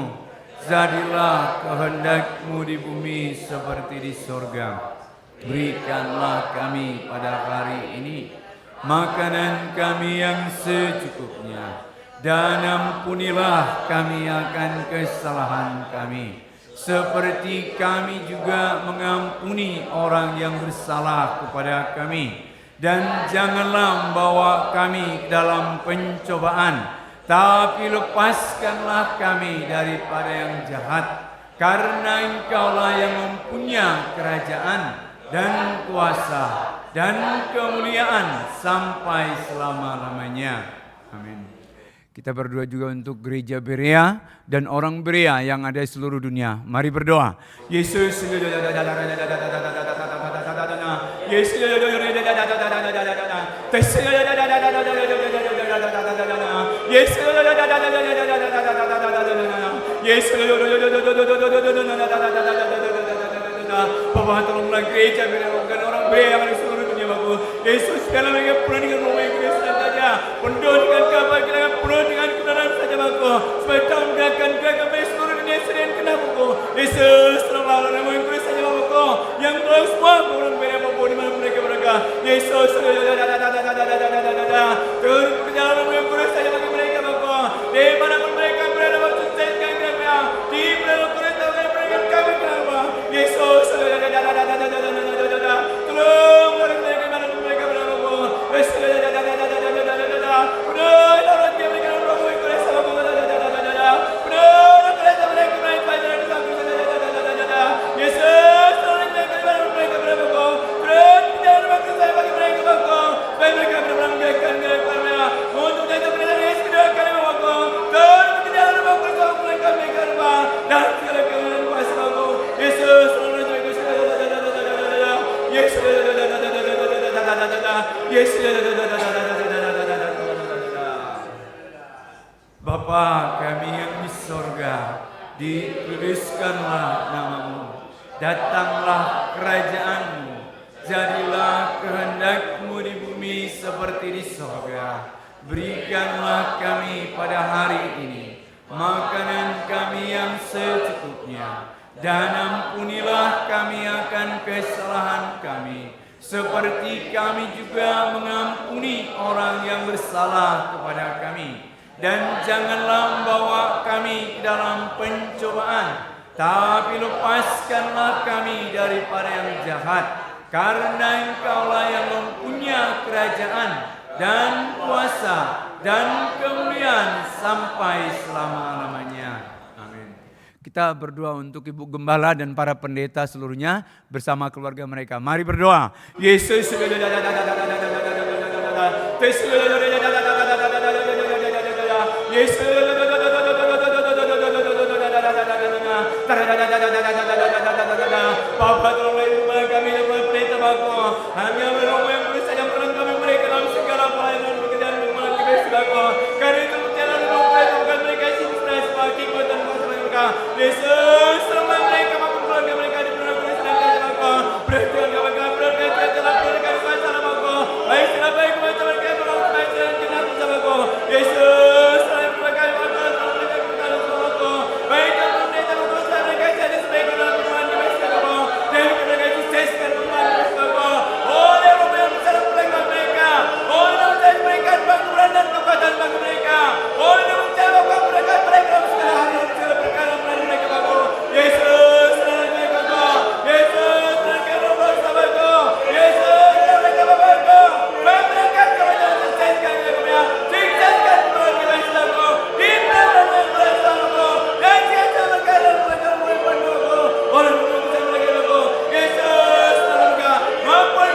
jadilah kehendakmu di bumi seperti di surga. Berikanlah kami pada hari ini makanan kami yang secukupnya, dan ampunilah kami akan kesalahan kami, seperti kami juga mengampuni orang yang bersalah kepada kami. Dan janganlah membawa kami dalam pencobaan, tapi lepaskanlah kami daripada yang jahat. Karena Engkaulah yang mempunyai kerajaan dan kuasa dan kemuliaan sampai selama-lamanya. Amin. Kita berdoa juga untuk gereja Berea dan orang Berea yang ada di seluruh dunia. Mari berdoa. Yesus, Yesus, Bapak tolonglah gereja dan orang Berea yang ada di seluruh dunia Bapak. Yesus, kalau mereka penuh dengan Roh yang kudus saja, penuh dengan kebahagiaan, penuh dengan kebenaran saja Bapak, supaya Tuhan menggerakkan di seluruh dunia sedian kena Bapak. Yesus, tolonglah orang yang kudus saja Bapak, yang tolong semua orang Berea Bapak di mana mereka berada. Yesus, turun berjalan orang yang kudus saja bagi mereka Bapak, di mana pun mereka berada Bapak, sukseskan mereka, di mana pun mereka berikan kami Bapak. Yesus, tolong mereka mana pun mereka berada Bapak. Bapa kami yang di sorga, dikuduskanlah namamu, datanglah kerajaanmu, jadilah kehendakmu di bumi seperti di sorga. Berikanlah kami pada hari ini makanan kami yang secukupnya, dan ampunilah kami akan kesalahan kami, seperti kami juga mengampuni orang yang bersalah kepada kami. Dan janganlah membawa kami ke dalam pencobaan, tapi lepaskanlah kami daripada yang jahat. Karena Engkaulah yang mempunyai kerajaan dan kuasa dan kemuliaan sampai selama-lamanya. Amin. Kita berdoa untuk Ibu Gembala dan para pendeta seluruhnya bersama keluarga mereka. Mari berdoa. Yesus. Bapa tolonglah kami dan pendeta Bapa. Hanya Roh yang kudus saja peran kami mereka dalam segala pelayanan pekerjaan rumah kita Bapa. Karena itu jalan Roh bukan mereka inspirasi bagi kekuatan kuasa mereka. Yesus, selama mereka maupun keluarga mereka di bulan kudus dan kata Bapa. Berhentikan mereka telah berikan kuasa Bapa. Baik secara baik kuasa mereka tolong baik dan kenal kuasa Bapa. Yesus, selain mereka Bapa, tolong mereka kenal kuasa Bapa. Baik dan pendeta Bapa, mereka jadi sebagai dalam firman kita Bapa. Dan mereka sukseskan firman kita Bapa. Oleh Roh yang besar mereka. Oleh Roh yang berikan bantuan dan kekuatan bagi mereka. Oleh Roh yang Bapa berikan mereka segala hal dan segala perkara melalui mereka Bapa. Yesus, melalui mereka Bapa. Yesus, mereka Bapa Bapa. Yesus, mereka Bapa Bapa. Mereka kepada sukseskan mereka. Sukseskan keluarga kita Bapa. Di dalam mereka Bapa. Dan kita berkata mereka Bapa. Oleh Roh yang besar mereka Bapa. Yesus, mereka maupun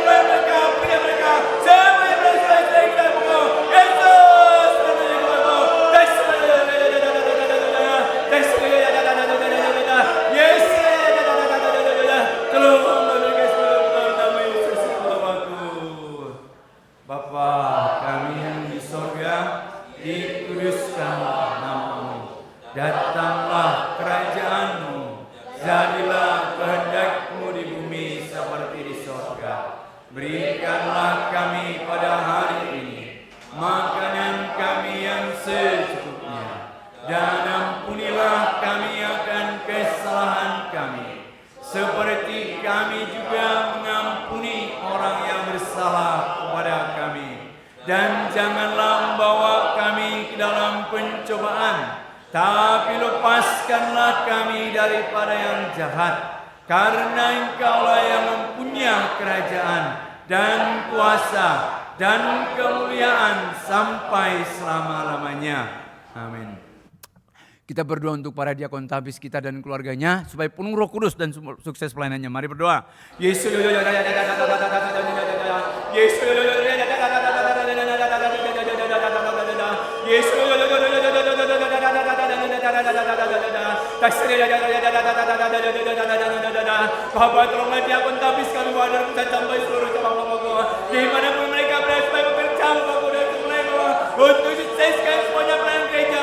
mereka punya mereka. Semua yang berasal dari kita Bapa. Yesus, mereka Bapa. Bapa kami yang di sorga, dikuduskanlah namamu, datanglah kerajaanmu, jadilah kehendak-Mu di bumi seperti di sorga. Berikanlah kami pada hari ini makanan kami yang secukupnya, dan ampunilah kami akan kesalahan kami, seperti kami juga mengampuni orang yang bersalah kepada kami. Dan janganlah membawa kami ke dalam pencobaan, tapi lepaskanlah kami daripada yang jahat. Karena Engkaulah yang mempunyai kerajaan dan kuasa dan kemuliaan sampai selama-lamanya. Amin. Kita berdoa untuk para diakon tabis kita dan keluarganya supaya penuh Roh Kudus dan sukses pelayanannya. Mari berdoa. Yesus. Bapak tolonglah diakon tabis kami wadah pusat sampai seluruh cabang Bapak. Dimanapun mereka berada supaya bekerja Bapak dan mereka untuk sukseskan semuanya pelayanan gereja,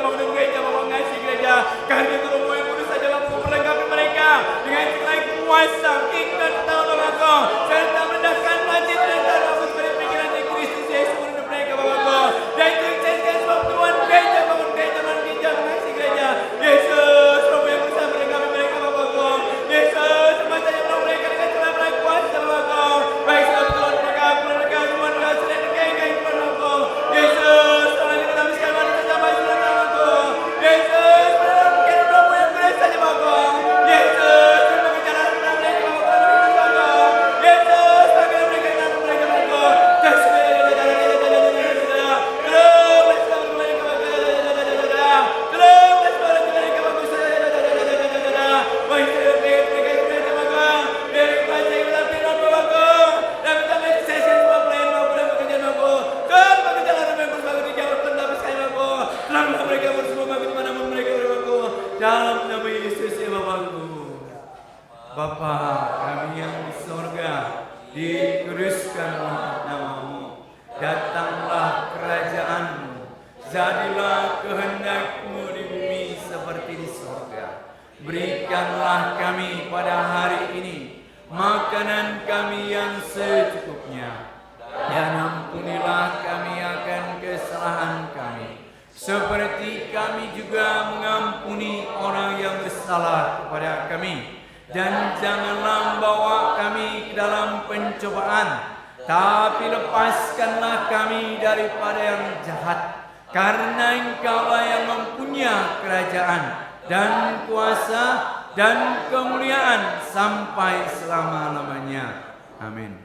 bangun gereja, mengasihi gereja. Karena itu Roh yang kudus saja Bapak memperlengkapi mereka dengan segala kuasa, hikmat, tahu Bapak. Serta mendapatkan masjid dan tanah seperti pikiran dari Kristus Yesus untuk mereka Bapak. Dan sukseskan sebab Tuhan gereja, bangun gereja, mengasihi gereja. Yesus, Roh yang kudus memperlengkapi mereka Bapak. Yesus, semacamnya Roh mereka dengan segala kuasa Bapak. Baik sebab Tuhan mereka, keluarga semua mereka sedang dikait-kait Bapak. Yesus, Tuhan kita habiskan mari kita sampai selama Bapak. Yesus, mungkin Roh yang kudus saja Bapak. Yesus, bagi jalan mereka Bapak. Yesus, bagi mereka Bapak. Dalam nama Yesus ya Bapakku. Bapa kami yang di sorga, dikuduskanlah namamu, datanglah kerajaan-Mu, jadilah kehendak-Mu di bumi seperti di sorga. Berikanlah kami pada hari ini makanan kami yang secukupnya, dan ampunilah kami akan kesalahan kami, seperti kami juga mengampuni orang yang bersalah kepada kami. Dan janganlah membawa kami ke dalam pencobaan, tapi lepaskanlah kami daripada yang jahat. Karena Engkaulah yang mempunyai kerajaan dan kuasa dan kemuliaan sampai selama-lamanya. Amin.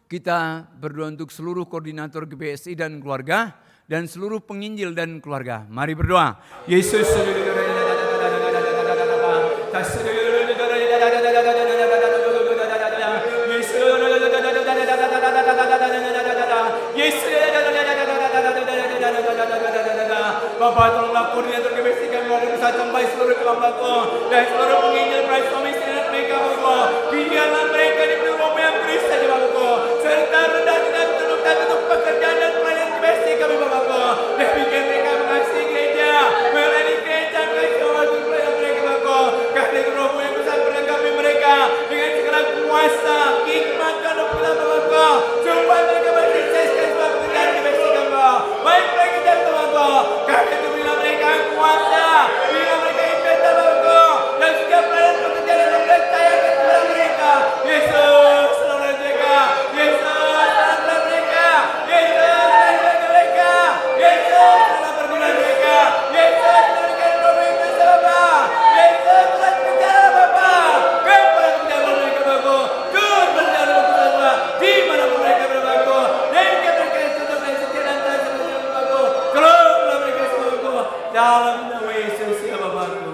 Kita berdoa untuk seluruh koordinator GBSI dan keluarga, dan seluruh penginjil dan keluarga. Mari berdoa. Yesus Bapak tolonglah koordinator GBC kami bisa sampai seluruh kelompok dan seluruh penginjil Christ suami istri mereka Bapak. Biarlah mereka diberi rumah yang Kristus ya Bapak. Serta rendah dan tutup pekerjaan dan pelayanan GBC kami Bapak. Dan bikin mereka mengasihi gereja, melayani gereja mereka waktu pelayanan mereka Bapak. Karena rohmu yang besar berlengkapi mereka dengan segala kuasa, hikmat dan upaya Bapak. Supaya mereka mensukseskan semua pekerjaan GBC kami Bapak. Baik mereka dan Bapak. Karena itu bila mereka kuasa, bila mereka inventa Bapak. Dan setiap pelayanan pekerjaan yang percaya kepada mereka. Yesus selalu jaga. Yesus selalu mereka. Yesus selalu mereka. Yesus selalu berguna mereka. Yesus memberikan roh yang bersama. Yesus selalu bicara Bapak. Kepada kepada mereka Bapak. Turun berjalan bersama. Di mana mereka berlaku. Dan mereka sudah bersedia dan tak seperti Bapak. Keluarlah mereka semua Bapak. Dalam nama Yesus ya Bapakku.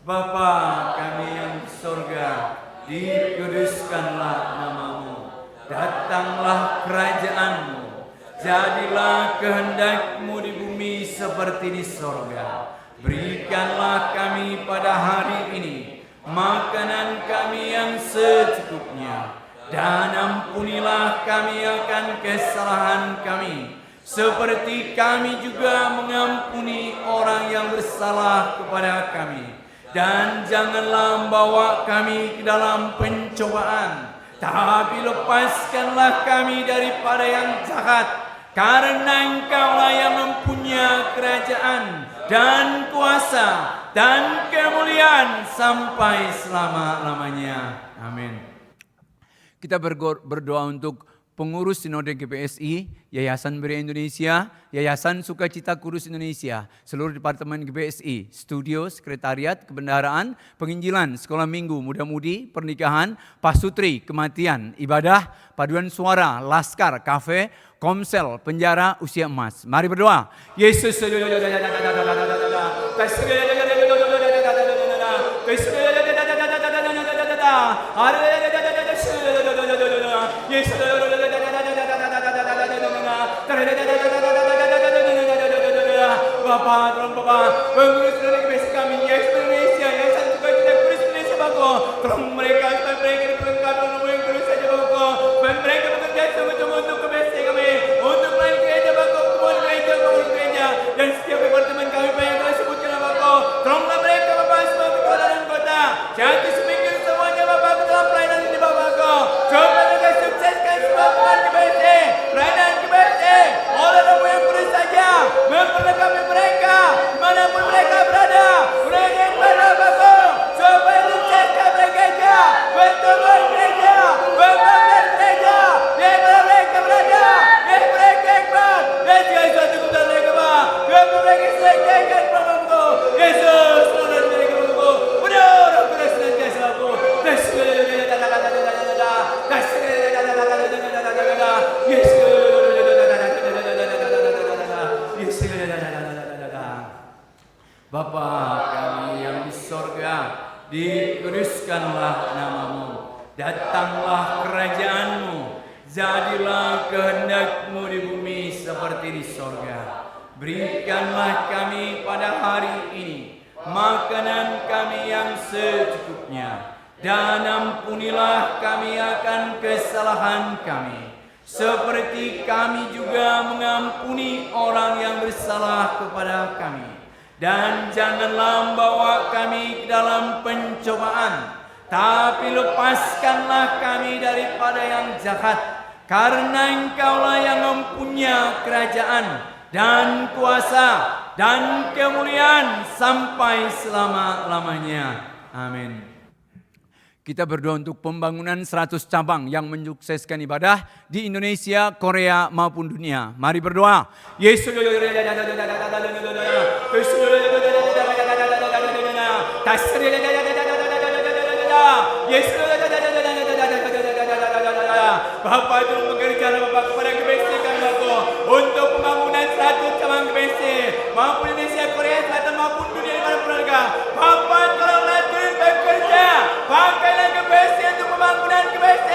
Bapa kami yang di sorga, dikuduskanlah namamu, datanglah kerajaanmu, jadilah kehendakmu di bumi seperti di sorga. Berikanlah kami pada hari ini makanan kami yang secukupnya, dan ampunilah kami akan kesalahan kami, seperti kami juga mengampuni orang yang bersalah kepada kami. Dan janganlah membawa kami ke dalam pencobaan, tapi lepaskanlah kami daripada yang jahat. Karena Engkaulah yang mempunyai kerajaan dan kuasa dan kemuliaan sampai selama-lamanya. Amin. Kita berdoa untuk pengurus Sinode GPSI, Yayasan Berea Indonesia, Yayasan Sukacita Kudus Indonesia, seluruh Departemen GPSI, studio, sekretariat, kebendaharaan, penginjilan, sekolah minggu, muda-mudi, pernikahan, pasutri, kematian, ibadah, paduan suara, laskar, kafe, komsel, penjara, usia emas. Mari berdoa. Yesus Bapak, tolong Bapak, pengurus dari GPSI kami, Yayasan Indonesia, Yayasan Sukacita Kudus Indonesia Bapak, tolong mereka, supaya mereka diperlengkapi oleh nama yang kudus saja Bapak, supaya mereka bekerja sama-sama untuk GPSI kami, untuk melayani gereja Bapak, kemudian gereja, bangun gereja, dan setiap departemen kami yang telah sebutkan Bapak, tolonglah mereka Bapak, semua kota dan kota, jati seminggu semuanya Bapak, ke dalam pelayanan ini Bapak, coba mereka sukseskan semua pelayanan GPSI, pelayanan GPSI, oleh nama yang kudus saja, memperlengkapi mereka, dimanapun mereka berada, mereka yang berada Bapak, supaya sukseskan mereka, bertambah mereka, berbangun mereka, di mana mereka berada, di mereka hebat, dan segala sesuatu kepada mereka Bapak, biar mereka selesaikan Bapak, Yesus, Tuhan mereka Bapak, berdoa kepada senantiasa Bapak, Bapa kami yang di sorga, dikuduskanlah namamu, datanglah kerajaanmu, jadilah kehendakmu di bumi seperti di sorga. Berikanlah kami pada hari ini makanan kami yang secukupnya, dan ampunilah kami akan kesalahan kami, seperti kami juga mengampuni orang yang bersalah kepada kami. Dan janganlah membawa kami ke dalam pencobaan, tapi lepaskanlah kami daripada yang jahat. Karena Engkaulah yang mempunyai kerajaan dan kuasa dan kemuliaan sampai selama-lamanya. Amin. Kita berdoa untuk pembangunan 100 cabang yang mensukseskan ibadah di Indonesia, Korea maupun dunia. Mari berdoa. Yesus Bapak itu bekerja Bapak kepada GPSI kami Bapak. untuk pembangunan 100 cabang GBC maupun Indonesia, Korea Selatan maupun dunia dimanapun ada. Bapak tolonglah turun bekerja, pakailah GBC untuk pembangunan GBC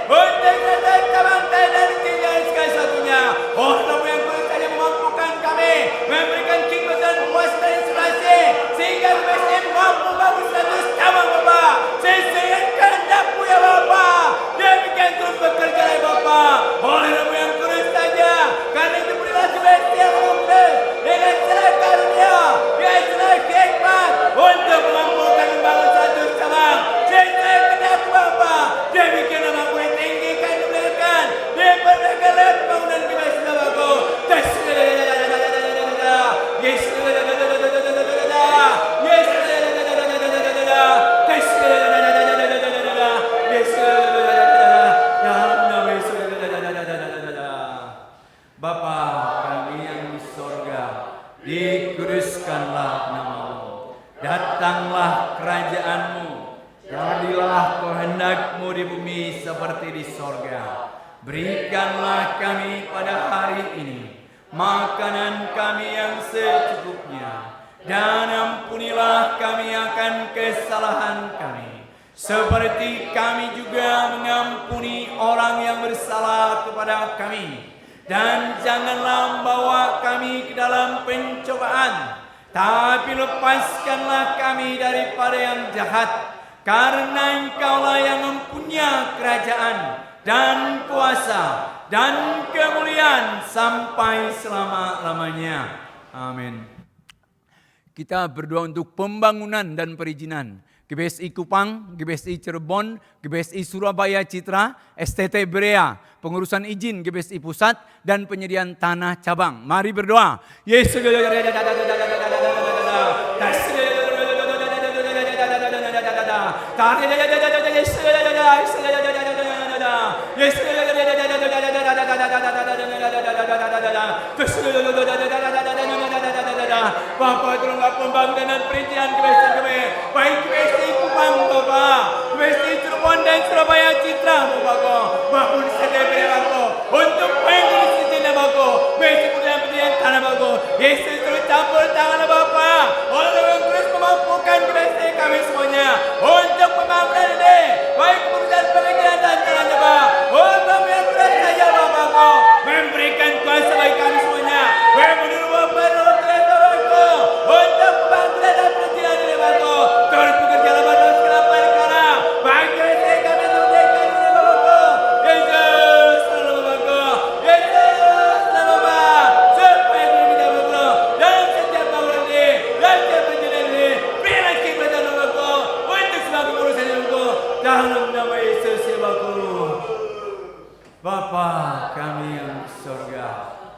untuk 100 cabang dan dan segala satunya. Oh Romo yang kudus saja memampukan kami, memberikan hikmat dan puas dan inspirasi sehingga GBC mampu membangun 100 cabang Bapak sesuai kehendak-Mu ya Bapak. Demikian terus bekerja ya Bapak. Oleh Romo yang kudus saja, karena itu berilah GBC yang kudus dengan segala karunia, dengan segala hikmat untuk memampukan membangun 100 cabang sesuai kehendak-Mu Bapak. Demikian Nama-Mu yang tinggikan dimuliakan diperdayakan lewat pembangunan GBC Bapak. Yes, Bapa kami yang di sorga, dikuduskanlah nama-Mu, datanglah kerajaan-Mu, jadilah kehendak-Mu di bumi seperti di sorga. Berikanlah kami pada hari ini makanan kami yang secukupnya, dan ampunilah kami akan kesalahan kami, seperti kami juga mengampuni orang yang bersalah kepada kami. Dan janganlah membawa kami ke dalam pencobaan, tapi lepaskanlah kami daripada yang jahat, karena Engkaulah yang mempunyai kerajaan dan kuasa dan kemuliaan sampai selama-lamanya. Amin. Kita berdoa untuk pembangunan dan perizinan GBSI Kupang, GBSI Cirebon, GBSI Surabaya Citra, STT Berea, pengurusan izin GBSI Pusat, dan penyediaan tanah cabang. Mari berdoa. Yesus. Bapak tolonglah pembangunan dan perizinan GBSI kami, baik GBSI Kupang Bapak, GBSI Cirebon dan Surabaya Citra Bapak, maupun STB Bapak, untuk pengurus izin Bapak, basic penyediaan tanah Bapak. Yesus terus campur tangan Bapak, oleh terus memampukan GBSI kami semuanya untuk pembangunan ini, baik perusahaan perizinan dan tanahnya Bapak. Oh Bapak yang berat saja Bapak, memberikan kuasa bagi kami semuanya, menurut Bapak untuk pembangunan dan perizinan ini Bapak. Terus bekerjalah Bapak segala perkara, baik GBSI kami merdeka ini Bapak. Yesus selalu Bapak, Yesus selalu Bapak, supaya kami bisa Bapak dalam setiap bangunan ini, dalam setiap perizinan ini, berilah hikmatan Bapak untuk semua urusan Bapak, dalam nama Yesus ya Bapak. Bapa kami yang di surga,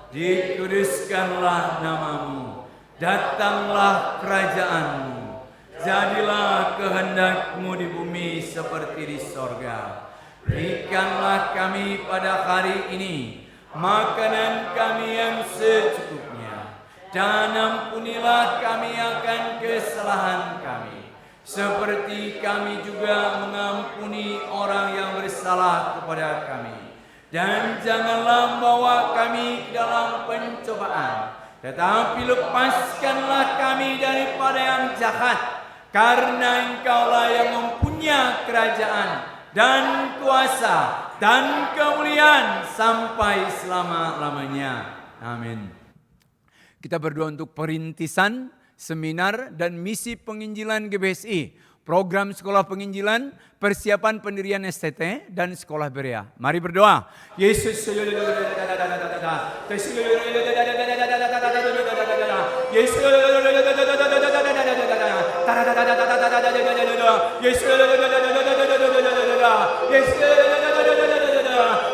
dikuduskanlah nama-Mu, datanglah kerajaan-Mu, jadilah kehendak-Mu di bumi seperti di sorga. Berikanlah kami pada hari ini makanan kami yang secukupnya, dan ampunilah kami akan kesalahan kami, seperti kami juga mengampuni orang yang bersalah kepada kami. Dan janganlah membawa kami ke dalam pencobaan, tetapi lepaskanlah kami daripada yang jahat, karena Engkaulah yang mempunyai kerajaan dan kuasa dan kemuliaan sampai selama-lamanya. Amin. Kita berdoa untuk perintisan, seminar, dan misi penginjilan GBSI, program sekolah penginjilan, persiapan pendirian STT, dan sekolah Berea. Mari berdoa. Yesus.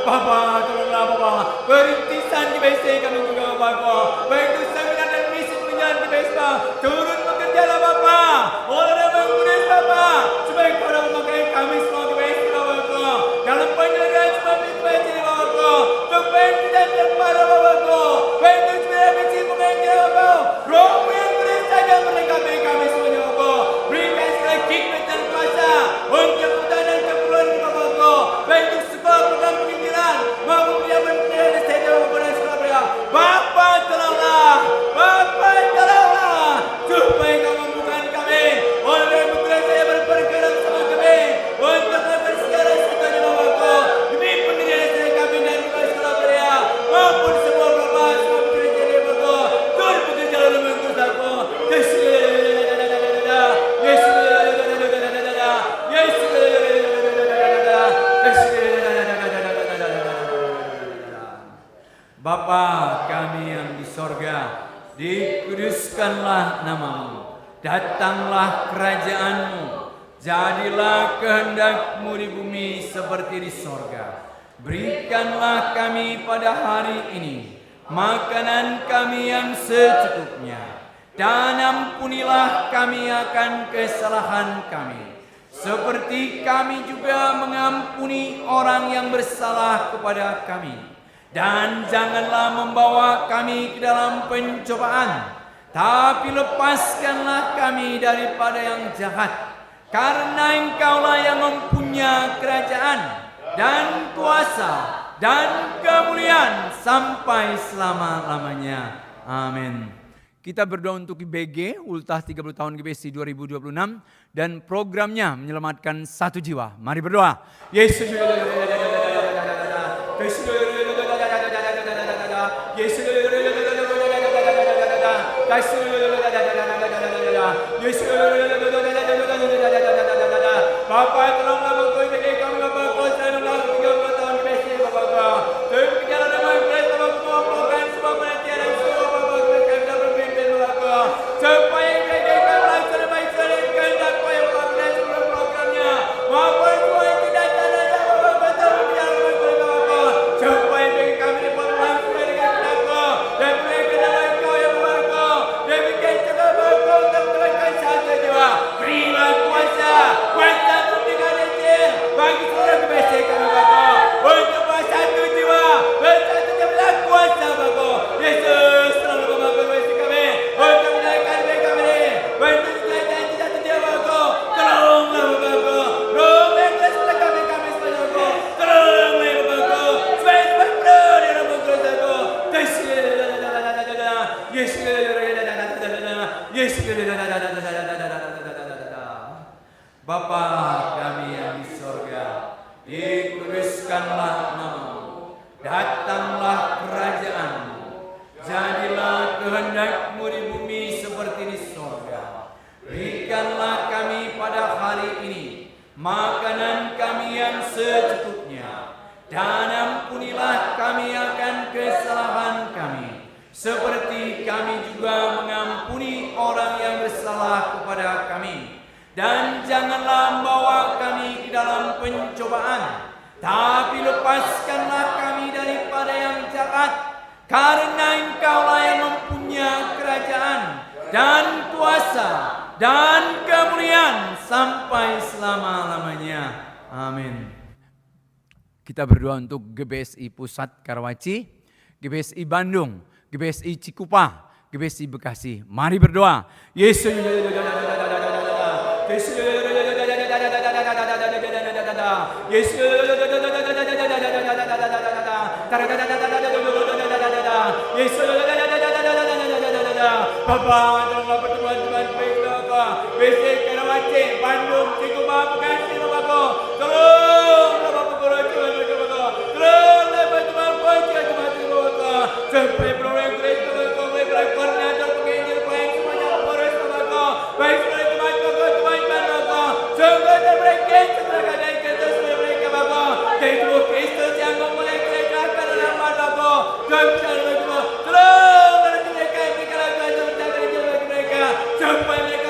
Bapak, tolonglah Bapak, perintisan GBSI kami juga Bapak, baik itu seminar dan misi penginjilan GBSI, turun bekerjalah Bapak, oleh mengurus Bapak, supaya Kau dapat memakai kami semua GBSI Bapak, dalam penyelenggaraan semua GBSI Bapak, supaya tidak terpada Bapak, baik itu supaya misi penginjilan Bapak, Roh yang beri saja melengkapi kami semuanya Bapak, berikan segala hikmat dan kuasa untuk kebutuhan dan keperluan Bapak, baik itu sekolah program penginjilan maupun pendidikan STT Bapak dan sekolah Berea. Bapa kami yang di sorga, dikuduskanlah namamu, datanglah kerajaan-Mu, jadilah kehendak-Mu di bumi seperti di sorga. Berikanlah kami pada hari ini makanan kami yang secukupnya, dan ampunilah kami akan kesalahan kami, seperti kami juga mengampuni orang yang bersalah kepada kami. Dan janganlah membawa kami ke dalam pencobaan, tapi lepaskanlah kami daripada yang jahat. Karena Engkaulah yang mempunyai kerajaan dan kuasa dan kemuliaan sampai selama-lamanya. Amin. Kita berdoa untuk IBG, ultah 30 tahun GBC 2026, dan programnya menyelamatkan 1 jiwa. Mari berdoa. Yesus. Bapak tolonglah Bapak bagi kami Bapak konsentrasi 30 tahun GBC Bapak. Dari berjalan dengan baik Bapak mengumpulkan semua penantian dan semua Bapak kami dapat berpimpin Bapak. Supaya bagi kami laksana baik sekali kehendak yang Bapak dan seluruh programnya. Bapak semua yang tidak ada Bapak betul berjalan dengan Bapak. Supaya bagi kami dapat langsung dengan Bapak dan berikan nama Engkau yang Bapak. Dan berikan juga Bapak untuk menekan 1 jiwa. Berilah kuasa bagi seluruh GBC kami Bapak, untuk bawa 1 jiwa, dan 1 jiwa dalam kuasa Bapak. Yesus selalu membantu GBC kami, untuk menaikkan mereka ini, untuk menaikkan 1 jiwa Bapak. Tolonglah Bapak, tolonglah keselamatan kami semuanya Bapak. Tolonglah Bapak, supaya benar di dalam kuasa Bapak. Bapa kami yang di sorga, dikuduskanlah namamu, datanglah kerajaan-Mu, jadilah kehendak-Mu di bumi seperti di sorga. Berikanlah kami pada hari ini makanan kami yang secukupnya, dan ampunilah kami akan kesalahan kami, seperti kami juga mengampuni orang yang bersalah kepada kami. Dan janganlah membawa kami ke dalam pencobaan, tapi lepaskanlah kami daripada yang jahat. Karena Engkaulah yang mempunyai kerajaan dan kuasa dan kemuliaan sampai selama-lamanya. Amin. Kita berdoa untuk GBSI Pusat Karawaci, GBSI Bandung, GBSI Cikupa, GBSI Bekasi. Mari berdoa. Yesus. Yesus. Bapak, tolonglah pertemuan Tuhan baik Bapak. BC Karawaci, Bandung, Cikupa, Bekasi Bapak. Tolonglah Bapak Karawaci Bapak. Tolonglah pertemuan Tuhan Bapak. Sampai program gereja Bapak, baik koordinator penginjil baik semuanya Polres Bapak. Baik teman-teman Bapak. Semoga mereka semoga kita semua mereka Bapak. Dari Tuhan Kristus yang memulai gereja pada nama Bapak. Dan Bapak. Tolonglah mereka sampai mereka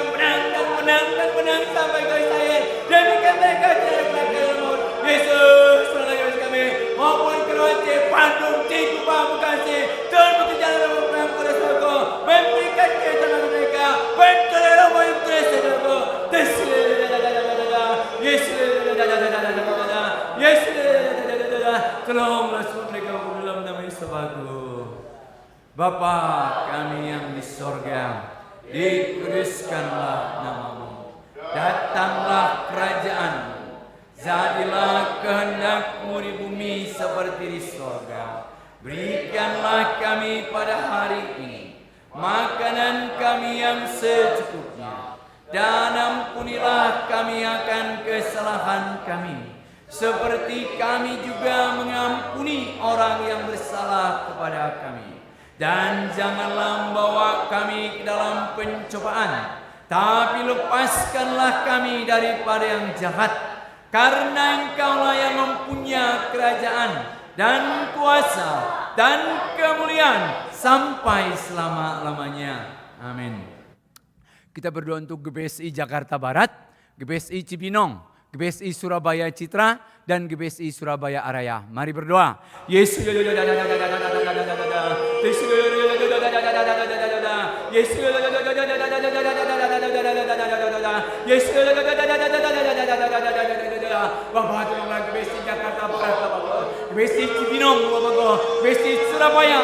menang sampai ke saya, demikian mereka tidak kelakar maut. Yesus melalui kami maupun Karawaci, Bandung, Cikupa, Bekasi, Tuhan bekerja dalam program Polres Bapak, memberikan kehidupan mereka, bertolong yang Kristus Bapak. Yesus, tolonglah semua mereka dalam nama Yesus Bapak. Bapa kami yang di sorga, dikuduskanlah namamu, datanglah kerajaan-Mu, jadilah kehendak-Mu di bumi seperti di sorga. Berikanlah kami pada hari ini makanan kami yang secukupnya, dan ampunilah kami akan kesalahan kami, seperti kami juga mengampuni orang yang bersalah kepada kami. Dan janganlah membawa kami ke dalam pencobaan, tapi lepaskanlah kami daripada yang jahat. Karena Engkaulah yang mempunyai kerajaan dan kuasa dan kemuliaan sampai selama-lamanya. Amin. Kita berdoa untuk GBSI Jakarta Barat, GBSI Cibinong, GBSI Surabaya Citra, dan GBSI Surabaya Araya. Mari berdoa. Yesus. Bapak tolonglah GBSI Jakarta Barat, GBSI Cibinong, GBSI Surabaya,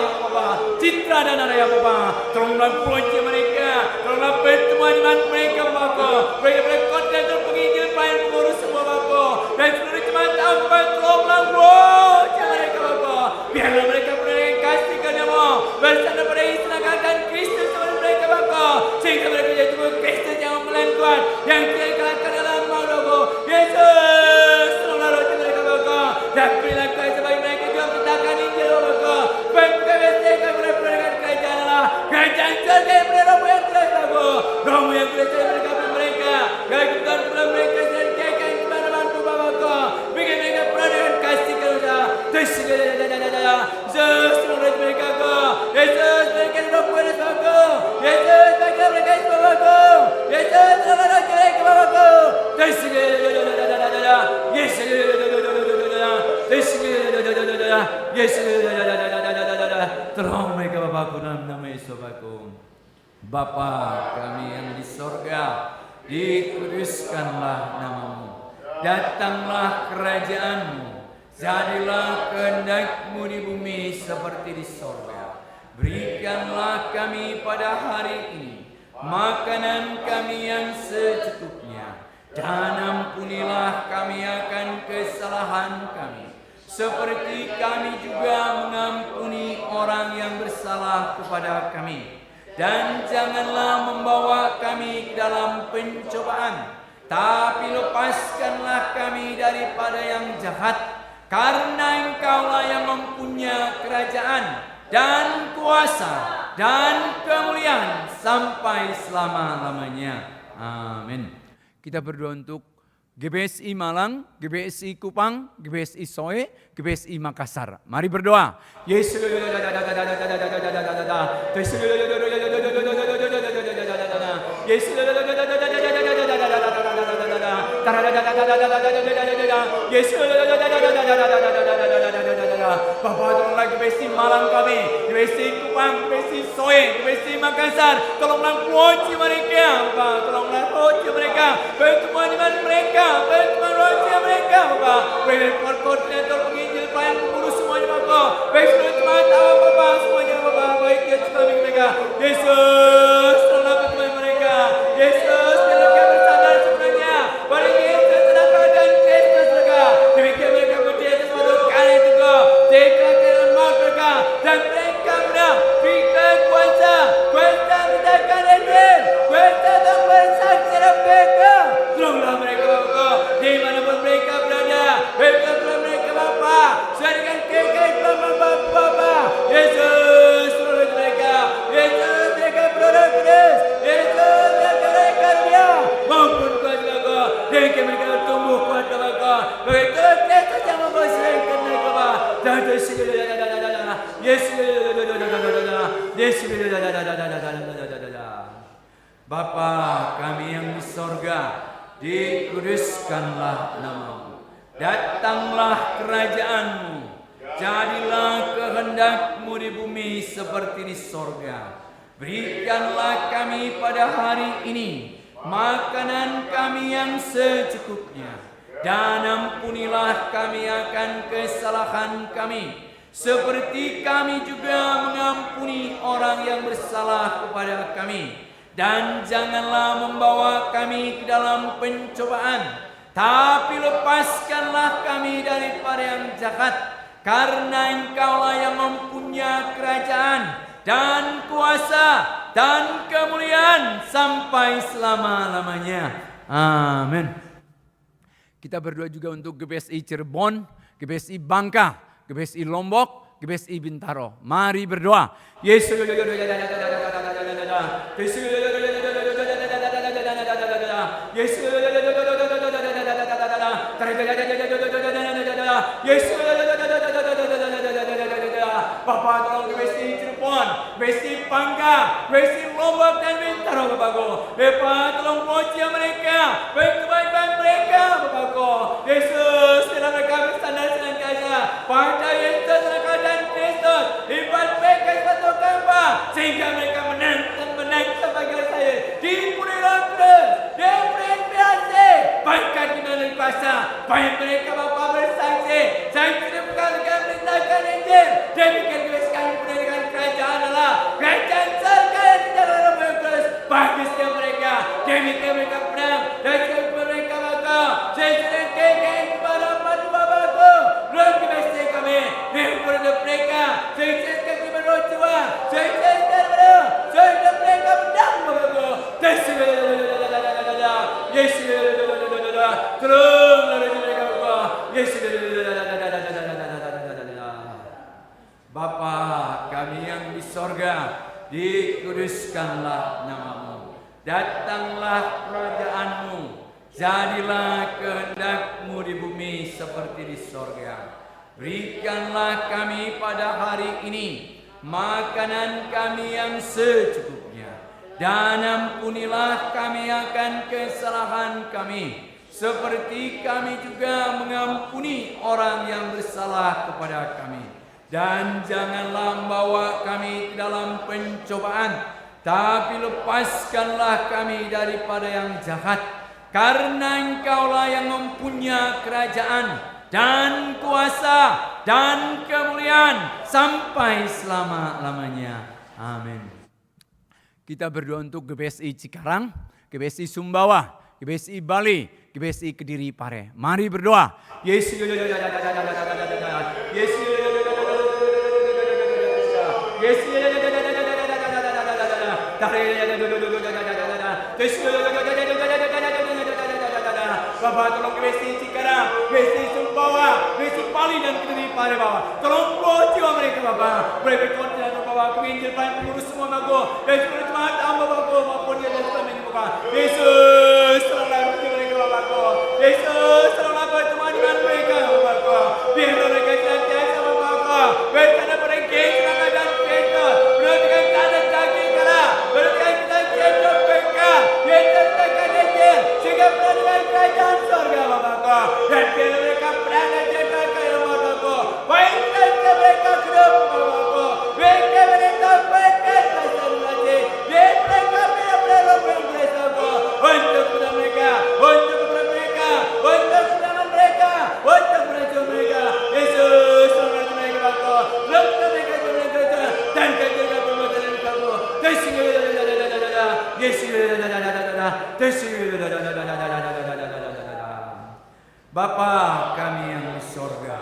Citra dan Araya, Bapak. Tolonglah puji mereka, tolonglah pertemuan iman mereka, Bapak. Mereka koordinator penginjil, pelayan pengurus semua, Bapak. Dan seluruh jemaat Bapak, tolonglah puji mereka, Bapak. Biarlah mereka berani kasihkan ya, Bapak. Bersama pada istilah dan Kristus sama mereka, Bapak. Sehingga mereka jadi Kristus yang melayan Tuhan, yang tidak dikalahkan dalam mau, Bapak. Yesus, tolonglah roh mereka, Bapak. Dan berilah kuasa bagi mereka juga beritakan Injil, Bapak. Bagi GBSI kami berperangkat kerajaan Allah, kerajaan surga yang berada yang telah, Bapak. Rohmu yang kuasa mereka mereka, bagi kebetulan mereka dan kekayaan kepada bantu, Bapak. Bagi mereka peradaban kasih karunia. Yesus, tolonglah mereka, Bapak. Yesus, mereka roh kuasa, Bapak. Yesus, bagi mereka Bapak. Yesus, tolonglah mereka, Bapak. Yesus, tolong mereka, Bapakku, dalam nama Yesus, Bapakku. Bapa kami yang di sorga, dikuduskanlah namamu. Datanglah kerajaanmu, jadilah kehendak-Mu di bumi seperti di sorga. Berikanlah kami pada hari ini makanan kami yang secukupnya, dan ampunilah kami akan kesalahan kami, seperti kami juga mengampuni orang yang bersalah kepada kami. Dan janganlah membawa kami ke dalam pencobaan, tapi lepaskanlah kami daripada yang jahat, karena Engkaulah yang mempunyai kerajaan dan kuasa dan kemuliaan sampai selama-lamanya. Amin. Kita berdoa untuk GBSI Malang, GBSI Kupang, GBSI Soe, GBSI Makassar. Mari berdoa. Yesus. Bapak tolonglah GBSI Malang kami, GBSI Kupang, GBSI Soe, GBSI Makassar. Tolonglah kunci mereka, Bapak. Tolonglah kunci mereka, pertemuan iman mereka, pertemuan rohani mereka, Bapak. Beri koordinator penginjil, pelayan pengurus semuanya, Bapak. Baik seluruh jemaat awam, Bapak, semuanya, Bapak. Baik kita mereka. Yesus, tolonglah pertemuan mereka. Yesus, biarlah mereka bersandar sebenarnya. Bagi kita sedang keadaan Kristus mereka. Demikian mereka berdiri atas suatu kali itu, Deklarasi dalam maut mereka, dan mereka menang. Berikan kuasa mendatangkan hadir, kuasa untuk bersaksi dalam mereka. Tolonglah mereka, Bapak, dimanapun mereka berada. Berkatlah mereka, Bapak, sediakan kekayaan Bapak. Yesus, tolonglah mereka. Yesus, mereka berdoa kudus. Yesus, mereka dia maupun kuasa, Bapak. Demikian mereka bertumbuh kuat, Bapak. Begitu Kristus yang membersihkan mereka, Bapak. Bapa kami yang di sorga, dikuduskanlah namamu. Datanglah kerajaan-Mu, jadilah kehendak-Mu di bumi seperti di sorga. Berikanlah kami pada hari ini makanan kami yang secukupnya, dan ampunilah kami akan kesalahan kami, seperti kami juga mengampuni orang yang bersalah kepada kami. Dan janganlah membawa kami ke dalam pencobaan, tapi lepaskanlah kami daripada yang jahat, karena Engkaulah yang mempunyai kerajaan dan kuasa dan kemuliaan sampai selama-lamanya. Amin. Kita berdoa juga untuk GBSI Cirebon, GBSI Bangka, GBSI Lombok, GBSI Bintaro. Mari berdoa. Yesus. Bapa tolong GBC Cirebon, GBC Pangkah, GBC Lombok dan Bintaro Bapakku. Bapa tolong puji mereka, baik kebaikan mereka Bapakku. Yesus dalam mereka bersandar senantiasa pada Yesus dan Kristus. Ibadah mereka satu kamba sehingga mereka menang sebagai saya di Purilan Terus, di Presiasi, bahkan di mana kuasa, baik mereka Bapa bersaksi, saya tidak berkata beritakan Injil, demikian juga sekali pendidikan kerajaan Allah, kerajaan surga yang di dalam Roh Kudus, bagi setiap mereka, demikian mereka menang, dan juga mereka Bapa, saya sudah kekeh kepada Bapa-Bapakku, Roh Kudus kami, kepada mereka, saya sudah kepada jiwa, saya sudah mereka menang Bapakku, Yesus, tolong mereka Bapa, Yesus, Bapa kami yang di sorga, dikuduskanlah namamu, datanglah kerajaanmu, jadilah kehendakmu di bumi seperti di sorga. Berikanlah kami pada hari ini makanan kami yang secukupnya, dan ampunilah kami akan kesalahan kami, seperti kami juga mengampuni orang yang bersalah kepada kami. Dan janganlah membawa kami ke dalam pencobaan, tapi lepaskanlah kami daripada yang jahat. Karena Engkaulah yang mempunyai kerajaan dan kuasa dan kemuliaan sampai selama-lamanya. Amin. Kita berdoa untuk GBSI Cikarang, GBSI Sumbawa, GBSI Bali, GBSI Kediri Pare. Mari berdoa. Yesus, Yesus, Bapak tolong GBSI Cikarang, GBSI Sumbawa, GBSI Bali dan Kediri Pare Bapak. Tolong jiwa mereka Bapak. Boleh berkonten Bapak, penginjil pengurus semua Bapak. Dan seluruh jemaat hamba Bapak maupun yang dalam ini Bapak. Yesus tolonglah mereka Bapak. Yesus tolonglah teman-teman mereka Bapak. Biar mereka senantiasa Bapak. Bertanda mereka selama dan mereka. Berartikan tanda kaki kala. Berartikan kita hidup mereka. Yesus tekan Yesus. Sehingga peradaban kerajaan surga Bapak. Dan biar mereka berada jaga kaya Bapak. Baik saja mereka hidup Bapak. Mereka mereka berkat pasal lagi. Dia mereka benar-benar berdoa untuk kepada mereka, untuk kepada mereka, untuk kepada mereka, untuk kepada mereka. Yesus selamat mereka Bapak. Selamat mereka mereka dan jaga perbuatan mereka. Bapa kami yang di sorga,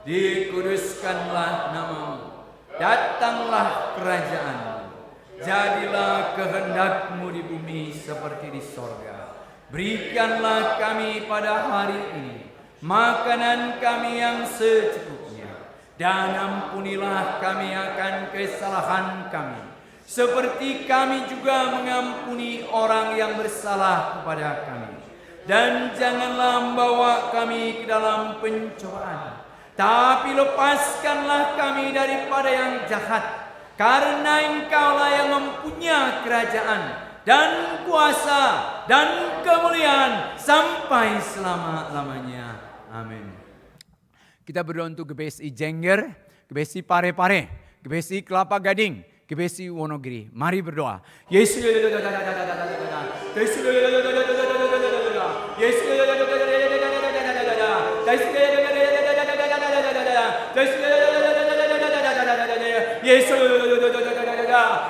dikuduskanlah namamu, datanglah kerajaanmu, jadilah kehendakmu di bumi seperti di sorga. Berikanlah kami pada hari ini makanan kami yang secukupnya, dan ampunilah kami akan kesalahan kami, seperti kami juga mengampuni orang yang bersalah kepada kami. Dan janganlah membawa kami ke dalam pencobaan, tapi lepaskanlah kami daripada yang jahat. Karena Engkaulah yang mempunyai kerajaan dan kuasa dan kemuliaan sampai selama-lamanya. Amin. Kita berdoa untuk GBSI Jengger, GBSI Pare-Pare, GBSI Kelapa Gading, GBSI Wonogiri. Mari berdoa. Yesus, Yesus,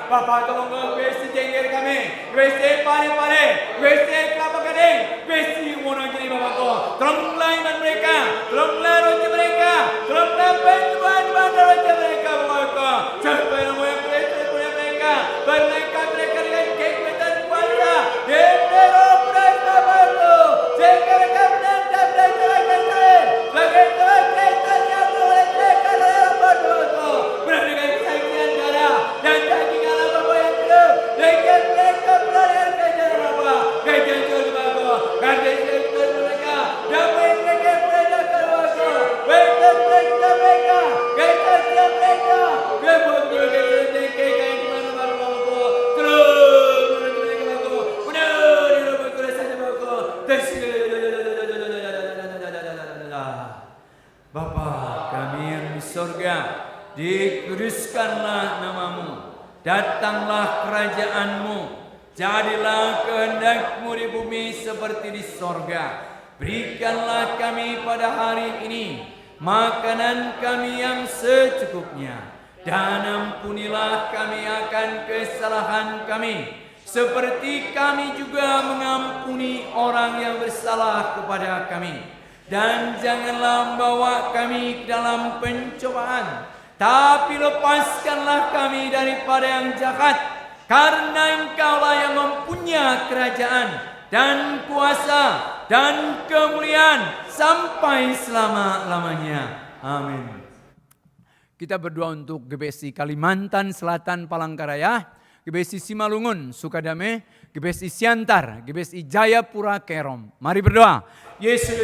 Bapak tolong GBSI Jengger kami, GBSI Pare-Pare, GBSI Kelapa Gading, GBSI Wonogiri Bapak. Tolonglah iman mereka, tolonglah roja mereka, tolonglah bantuan roja mereka Bapak. Sampai nama yang mereka, mereka dengan kekuatan kuasa, Depero Prasta Bapak. Sehingga mereka menang dan belajar saya, sebagai Tuhan Kristus yang boleh mereka dalam Bapak. Berikan kesaksian darah dan daging Allah Bapak yang hidup. Berikan mereka belajar kejar Bapak, kejar Bapak, karena itu mereka damai mereka Bapa kami yang di sorga, dikuduskanlah namamu, datanglah kerajaanmu, jadilah kehendak-Mu di bumi seperti di sorga. Berikanlah kami pada hari ini makanan kami yang secukupnya, dan ampunilah kami akan kesalahan kami, seperti kami juga mengampuni orang yang bersalah kepada kami. Dan janganlah membawa kami ke dalam pencobaan, tapi lepaskanlah kami daripada yang jahat, karena Engkaulah yang mempunyai kerajaan dan kuasa dan kemuliaan sampai selama-lamanya. Amin. Kita berdoa untuk GBSI Kalimantan Selatan Palangkaraya, GBSI Simalungun Sukadame, GBSI Siantar, GBSI Jayapura Kerom. Mari berdoa. Yesus.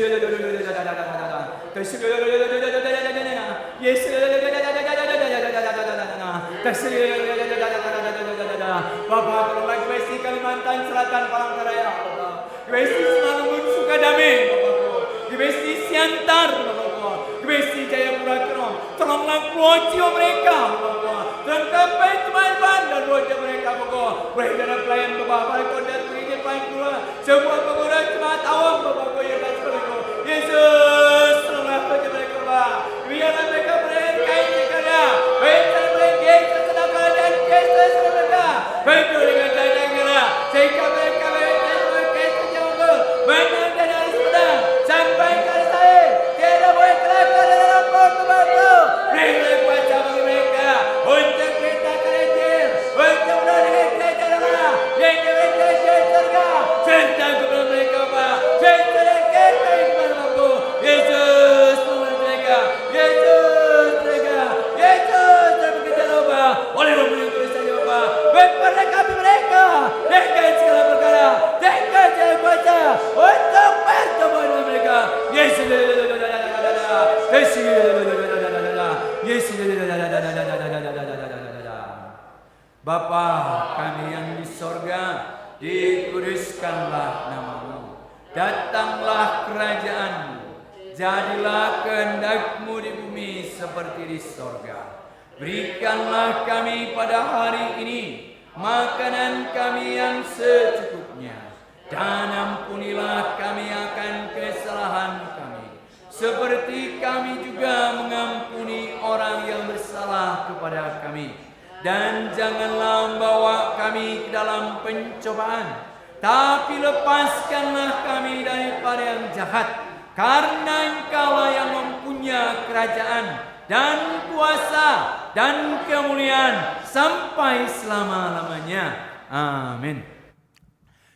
Bapak tolonglah GBSI Kalimantan Selatan Palangkaraya, GBSI Simalungun Sukadame, GBSI Siantar, GBSI Jayapura Kerom. Tolonglah keluarga mereka, lengkapi teman-teman dan keluarga mereka, Bapak. Berikan pelayan Bapak, mereka dan berikan pelayan keluar. Semua pengguna jemaat awam, Bapak, yang dan sekolah. Yesus, tolonglah keluarga mereka, Bapak. Biarlah mereka berkain sekada. Baiklah mereka Yesus sedangkan dan Yesus mereka. Baiklah dengan dagangnya, sehingga mereka Yesus jauh. Menang dan harus menang sampai kali saya. Tiada boleh kelakar dalam waktu-waktu. Berilah kuasa bagi mereka untuk kita kerajaan, untuk menolong kita adalah yang kerajaan surga. Serta kepada mereka, Pak. Serta kita kepada Bapak. Yesus menolong mereka. Yesus mereka. Yesus bekerja lupa. Oleh Roh yang tulis saja, Bapak. Memperlengkapi mereka dengan segala perkara, dengan segala kuasa untuk bertemu dengan mereka. Yesus. Bapa kami yang di sorga, dikuduskanlah namamu, datanglah kerajaan-Mu, jadilah kehendak-Mu di bumi seperti di sorga. Berikanlah kami pada hari ini makanan kami yang secukupnya, dan ampunilah kami akan kesalahan kami, seperti kami juga mengampuni orang yang bersalah kepada kami. Dan janganlah membawa kami ke dalam pencobaan, tapi lepaskanlah kami daripada yang jahat, karena Engkaulah yang mempunyai kerajaan dan kuasa dan kemuliaan sampai selama-lamanya. Amin.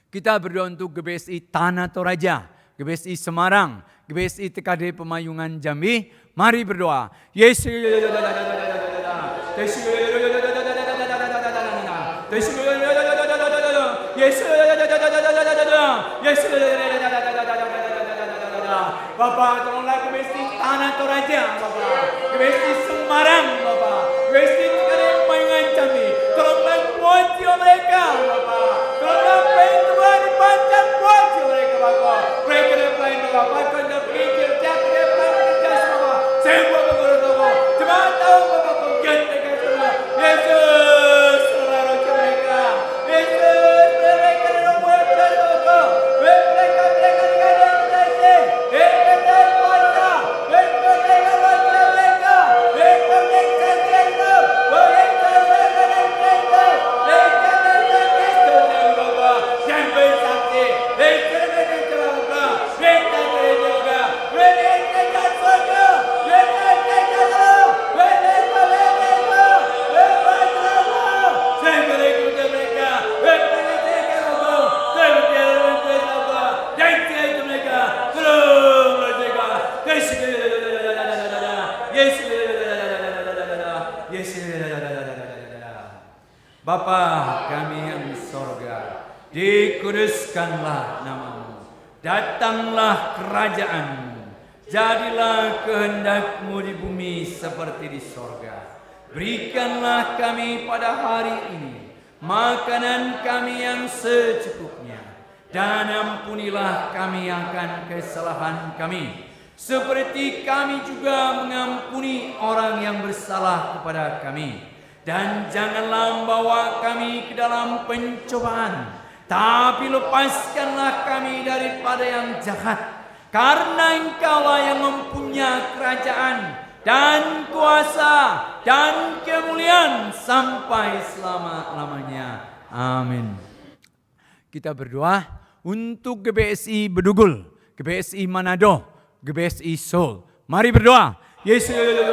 Kita berdoa untuk GBSI Tanah Toraja, GBSI Semarang, GBSI TKD Pemayungan Jambi. Mari berdoa. Yesus. Bapak tolonglah GBSI Tanah Toraja, Bapak. GBSI Semarang, Bapak. GBSI TKD Pemayungan Jambi. Tolonglah kuasa mereka, Bapak. Tolonglah Tuhan panjang kuasa mereka, Bapak. Mereka pelayan Bapak, kerja pikir, kerja kerja semua. Semua pengurus Bapak. Cuma tahu Bapak penggiat mereka semua. Yesus, selalu mereka. Yesus, mereka dalam buat Bapak. Mereka dengan Yesus. Mereka kuasa. Mereka kuasa mereka. Mereka mereka. Bapa kami yang di sorga, dikuduskanlah namamu, datanglah kerajaan-Mu, jadilah kehendak-Mu di bumi seperti di sorga. Berikanlah kami pada hari ini makanan kami yang secukupnya, dan ampunilah kami akan kesalahan kami, seperti kami juga mengampuni orang yang bersalah kepada kami. Dan janganlah membawa kami ke dalam pencobaan, tapi lepaskanlah kami daripada yang jahat. Karena Engkaulah yang mempunyai kerajaan dan kuasa dan kemuliaan sampai selama-lamanya. Amin. Kita berdoa untuk GBSI Bedugul, GBSI Manado, GBSI Seoul. Mari berdoa. Yesus.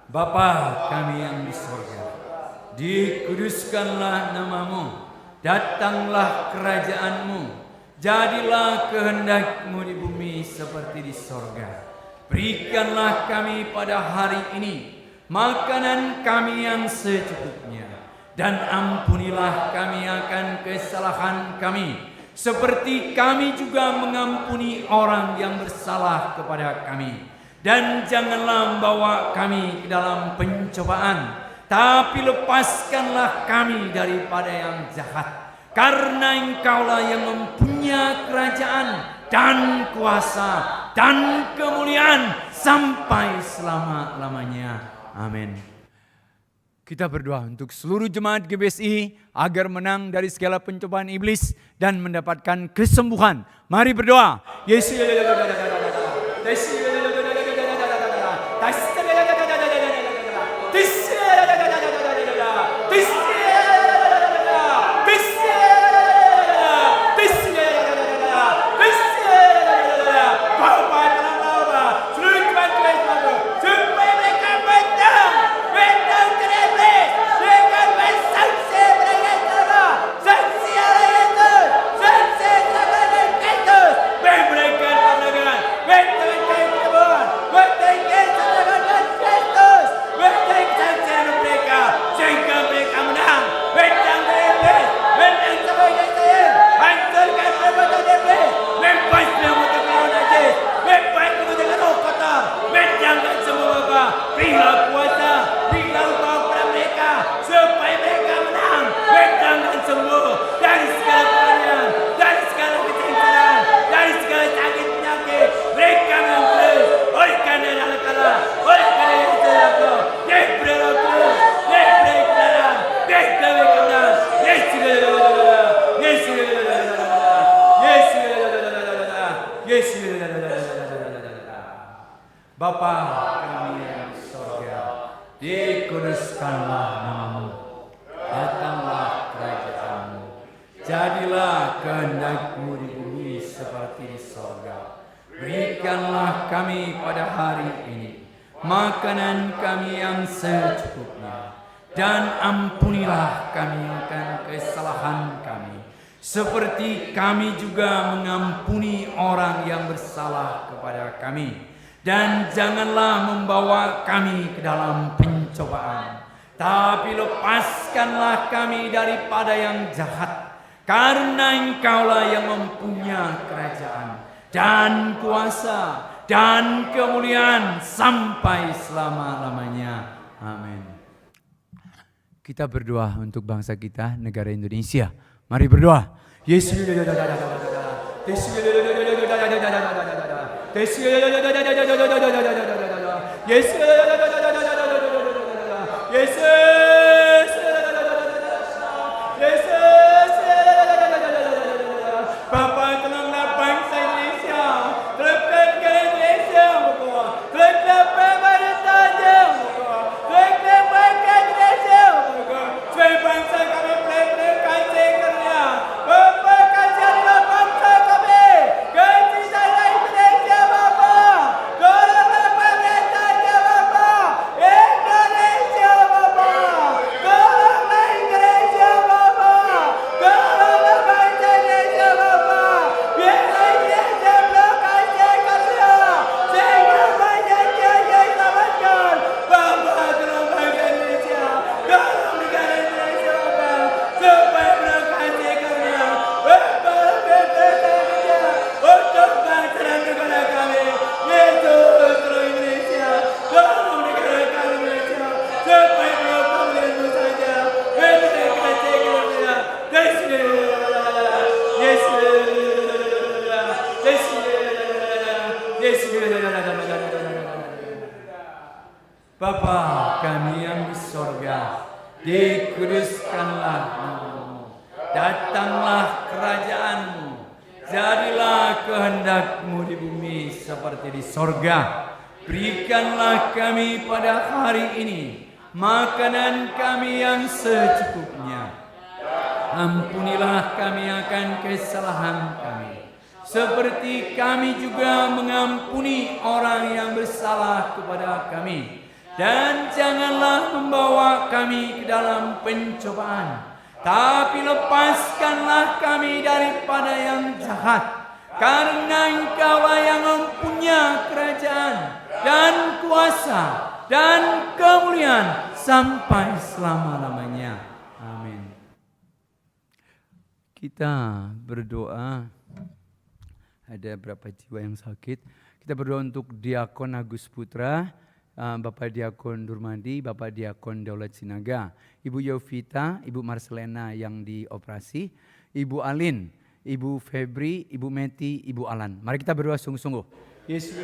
Bapa kami yang di sorga, dikuduskanlah namamu, datanglah kerajaanmu, jadilah kehendak-Mu di bumi seperti di sorga. Berikanlah kami pada hari ini makanan kami yang secukupnya, dan ampunilah kami akan kesalahan kami, seperti kami juga mengampuni orang yang bersalah kepada kami. Dan janganlah membawa kami ke dalam pencobaan, tapi lepaskanlah kami daripada yang jahat. Karena Engkaulah yang mempunyai kerajaan dan kuasa dan kemuliaan sampai selama-lamanya. Amin. Kita berdoa untuk seluruh jemaat GBSI agar menang dari segala pencobaan iblis dan mendapatkan kesembuhan. Mari berdoa. Yesus. Bapa kami yang di sorga, dikuduskanlah namamu, datanglah kerajaan-Mu, jadilah kehendak-Mu di bumi seperti di sorga. Berikanlah kami pada hari ini makanan kami yang secukupnya, dan ampunilah kami akan kesalahan kami, seperti kami juga mengampuni orang yang bersalah kepada kami. Dan janganlah membawa kami ke dalam pencobaan, tapi lepaskanlah kami daripada yang jahat. Karena Engkaulah yang mempunyai kerajaan dan kuasa dan kemuliaan sampai selama-lamanya. Amin. Kita berdoa untuk bangsa kita, negara Indonesia. Mari berdoa. Yesus Bapa tolonglah bangsa Indonesia, terlebih Indonesia, terlebih pemerintahnya, terlebih bangsa Indonesia, supaya bangsa kami benar-benar kasih karunia. Bapa kasihanlah bangsa kami, kasihlah Indonesia Bapa, tolonglah pemerintahnya Bapa, Indonesia Bapa, tolonglah Indonesia Bapa, tolonglah bangsa Indonesia Bapa, biarlah Indonesia kasih karunia, sehingga banyak yang diselamatkan. Bapa tolong bangsa Indonesia, tolong negara Indonesia Bapa, supaya berkasih karunia. Bapa berkasih untuk bangsa dan negara kami. Yesus tolong Indonesia, tolong negara kami Indonesia, supaya berkemuliaan-Mu saja. Berikan kasih karunia. Bapa kami yang di sorga, dikuduskanlah nama-Mu, datanglah kerajaan-Mu, jadilah kehendak-Mu di bumi seperti di sorga. Berikanlah kami pada hari ini makanan kami yang secukupnya. Ampunilah kami akan kesalahan kami, seperti kami juga mengampuni orang yang bersalah kepada kami. Dan janganlah membawa kami ke dalam pencobaan, tapi lepaskanlah kami daripada yang jahat. Karena Engkaulah yang mempunyai kerajaan dan kuasa dan kemuliaan sampai selama-lamanya. Amin. Kita berdoa, ada berapa jiwa yang sakit. Kita berdoa untuk Diakon Agus Putra, Bapak Diakon Durmadi, Bapak Diakon Daulat Sinaga, Ibu Yovita, Ibu Marcelena yang dioperasi, Ibu Alin, Ibu Febri, Ibu Meti, Ibu Alan. Mari kita berdoa sungguh-sungguh. Yesus.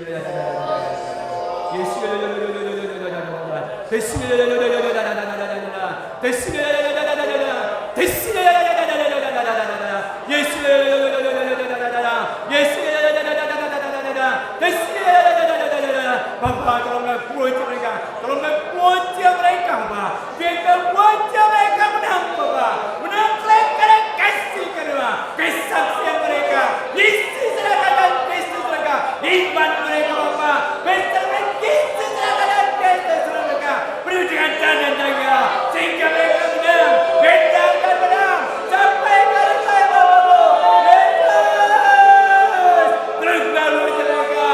Bapak tolonglah kunci mereka, tolonglah kunci mereka, Bapak. Biarkan kunci mereka menang, Bapak. Menang mereka kasih kedua, kesaksian mereka, isi seragam Kristus mereka, iman mereka, Bapak. Besar mereka, isi seragam Kristus mereka. Penuh dengan dan jaga, sehingga mereka menang, mereka akan menang sampai ke saya, Bapak. Yesus, teruslah kunci mereka.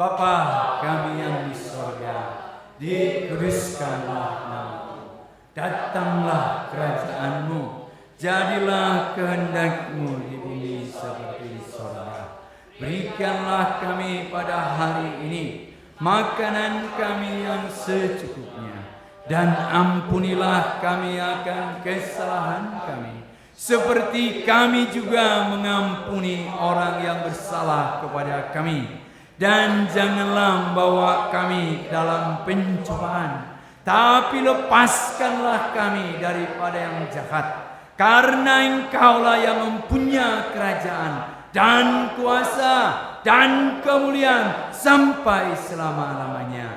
Bapa kami yang di sorga, dikuduskanlah nama-Mu, datanglah kerajaan-Mu, jadilah kehendak-Mu di bumi seperti di sorga. Berikanlah kami pada hari ini makanan kami yang secukupnya, dan ampunilah kami akan kesalahan kami, seperti kami juga mengampuni orang yang bersalah kepada kami. Dan janganlah membawa kami dalam pencobaan, tapi lepaskanlah kami daripada yang jahat. Karena Engkaulah yang mempunyai kerajaan dan kuasa dan kemuliaan sampai selama-lamanya.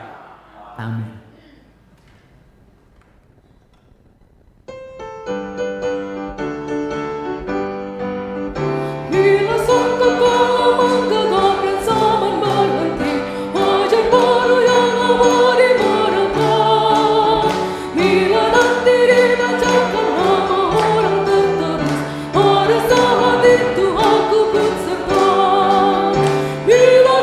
Amin. Bila sangkakala menggagapkan zaman berhenti, wajah baru yang abadi merekam. Bila nanti dibacakan nama orang terterus, pada saat itu aku pun serta. Bila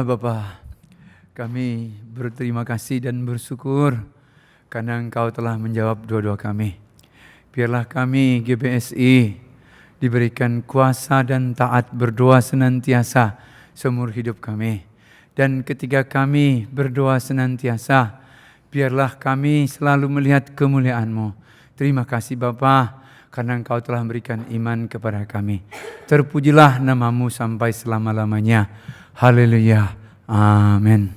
Bapa, kami berterima kasih dan bersyukur karena Engkau telah menjawab doa-doa kami. Biarlah kami GBSI diberikan kuasa dan taat berdoa senantiasa seumur hidup kami. Dan ketika kami berdoa senantiasa, biarlah kami selalu melihat kemuliaan-Mu. Terima kasih Bapa, karena Engkau telah memberikan iman kepada kami. Terpujilah nama-Mu sampai selama-lamanya. Haleluya. Amin.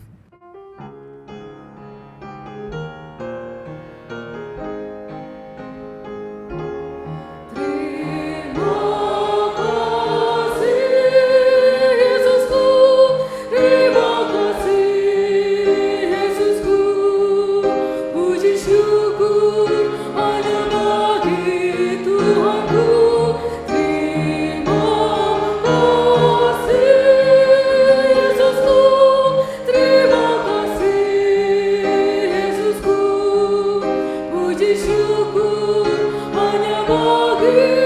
Puji syukur hanya bagi